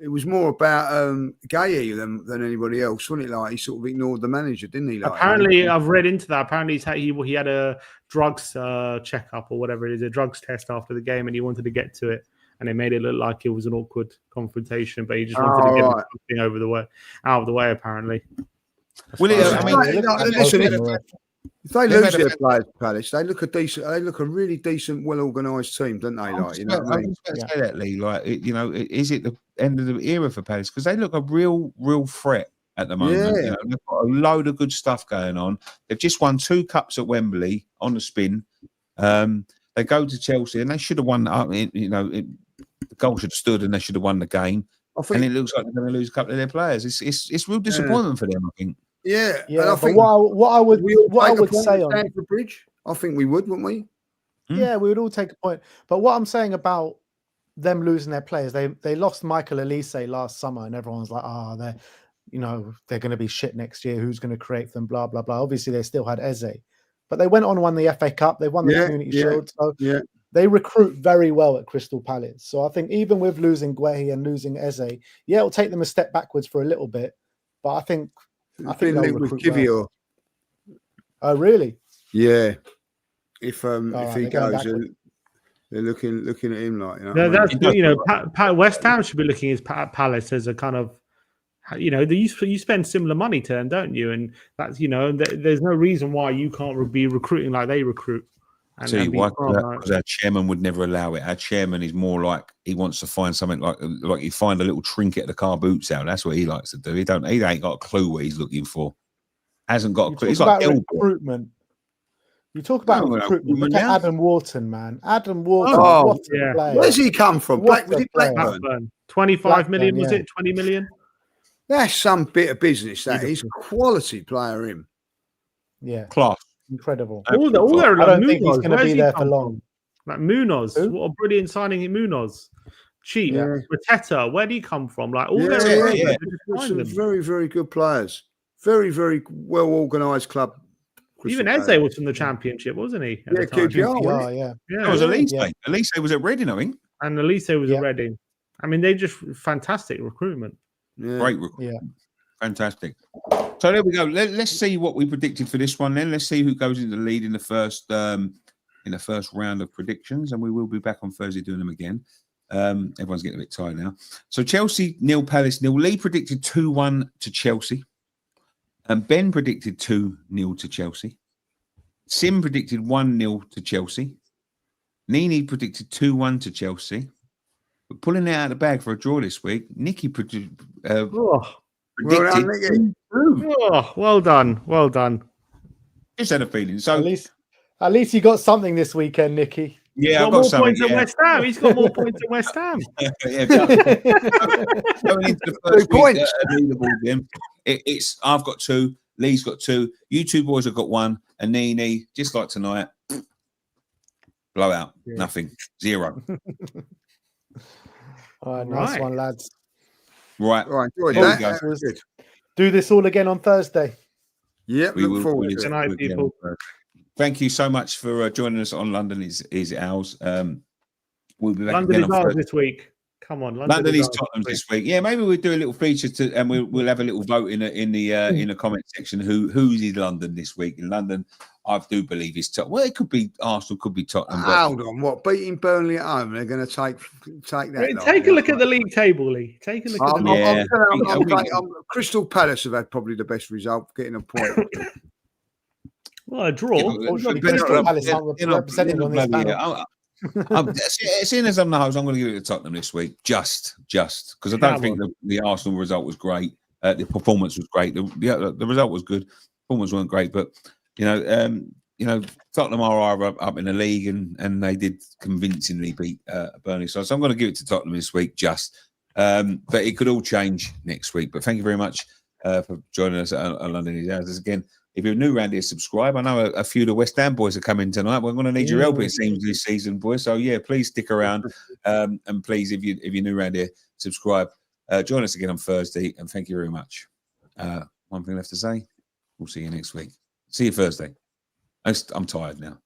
It was more about Gay than anybody else, wasn't it? Like, he sort of ignored the manager, didn't he? Like, apparently, I've read into that. Apparently, he had a drugs checkup or whatever it is, a drugs test after the game, and he wanted to get to it, and they made it look like it was an awkward confrontation, but he just wanted to get something out of the way. Apparently. Listen, if they lose their players, Palace, they look a really decent, well-organised team, don't they? Like, you know what I mean? Say that, Lee. Like, you know, is it the end of the era for Palace? Because they look a real threat at the moment. Yeah. You know, they've got a load of good stuff going on. They've just won 2 cups at Wembley on the spin. They go to Chelsea and they should have won. You know, the goal should have stood and they should have won the game. And it looks like they're going to lose a couple of their players. It's real disappointment for them, I think. Yeah. And I think what I would say on the bridge, I think we would, wouldn't we? Yeah, we would all take a point. But what I'm saying about them losing their players, they lost Michael Elise last summer, and everyone's like, they're going to be shit next year. Who's going to create them? Blah blah blah. Obviously, they still had Eze, but they went on and won the FA Cup. They won the Community Shield. So they recruit very well at Crystal Palace. So I think even with losing Guehi and losing Eze, it'll take them a step backwards for a little bit. But I think they'll recruit well. Oh, really? Yeah. If he goes, they're looking at him like, West Ham should be looking at Palace as a kind of, you spend similar money to them, don't you? And that's, there's no reason why you can't be recruiting like they recruit. Tell you why, because our chairman would never allow it. Our chairman is more like he wants to find something like you find a little trinket at the car boot sale. That's what he likes to do. He ain't got a clue what he's looking for. Hasn't got a clue. He's like recruitment. You talk about recruitment. Look at Adam Wharton, man. Adam Wharton. What a player. Where's he come from? Blackburn. 25 million, was it? 20 million? That's some bit of business. That is quality player. Him. Yeah. Class. Incredible. I don't think he's going to be there for long. Like Munoz, what a brilliant signing in Munoz. Cheap. Arteta, where did he come from? Like all some very, very good players. Very, very well organised club. Even Eze was from the Championship, wasn't he? QPR, yeah. That was Elise. Elise was at Reading, I think. And Elise was at Reading. I mean, they just fantastic recruitment. Yeah. Great recruitment. Yeah. Fantastic. So there we go. Let's see what we predicted for this one. Then let's see who goes into the lead in the first round of predictions, and we will be back on Thursday doing them again. Everyone's getting a bit tired now. So Chelsea 0, Palace 0. Lee predicted 2-1 to Chelsea. And Ben predicted 2-0 to Chelsea. Sim predicted 1-0 to Chelsea. Nini predicted 2-1 to Chelsea. But pulling it out of the bag for a draw this week, Nicky predicted Oh, Well done, Nicky. 2-2. oh, well done. Well done. Just had a feeling. So At least you got something this weekend, Nicky. yeah, Got I've more got something. points than West Ham. He's got more points than West Ham. Yeah, going into the first week, points. leaderboard then, it's I've got 2, Lee's got 2, you two boys have got 1, and Nini, just like tonight, blowout, nothing, 0. All right, nice Right. one, lads. Right, Enjoyed There we that. go. That was good. Do this all again on Thursday. Yep, we look will forward do to this it. Good night, again. people. Thank you so much for joining us on London is ours. We'll be back London again is on ours Thursday. this week. Come on, London is is ours Tottenham this this week. Yeah, maybe we'll do a little feature and we'll have a little vote in the comment section. Who's in London this week? In London, I do believe it's Tottenham. Well, it could be Arsenal, could be Tottenham. But Hold on, what? Beating Burnley at home? They're going to take that. week. Take a look at the league table, Lee. Take a look at the league. Yeah. Crystal Palace have had probably the best result, getting a point. Well, a draw. Yeah, but- Unfortunately, but- Crystal but- Palace you aren't know, represented on this bloody panel. hell. Seeing as I'm the host, I'm going to give it to Tottenham this week, just because I don't Come think the Arsenal result was great. The performance was great. The result was good. Performance weren't great, but Tottenham are up in the league, and they did convincingly beat Burnley. So I'm going to give it to Tottenham this week, but it could all change next week. But thank you very much for joining us at London is Ours. Again, if you're new around here, subscribe. I know a few of the West Ham boys are coming tonight. We're going to need your help, it seems, this season, boys. So yeah, please stick around, and please, if you're new around here, subscribe. Join us again on Thursday, and thank you very much. One thing left to say: we'll see you next week. See you Thursday. I'm tired now, boys.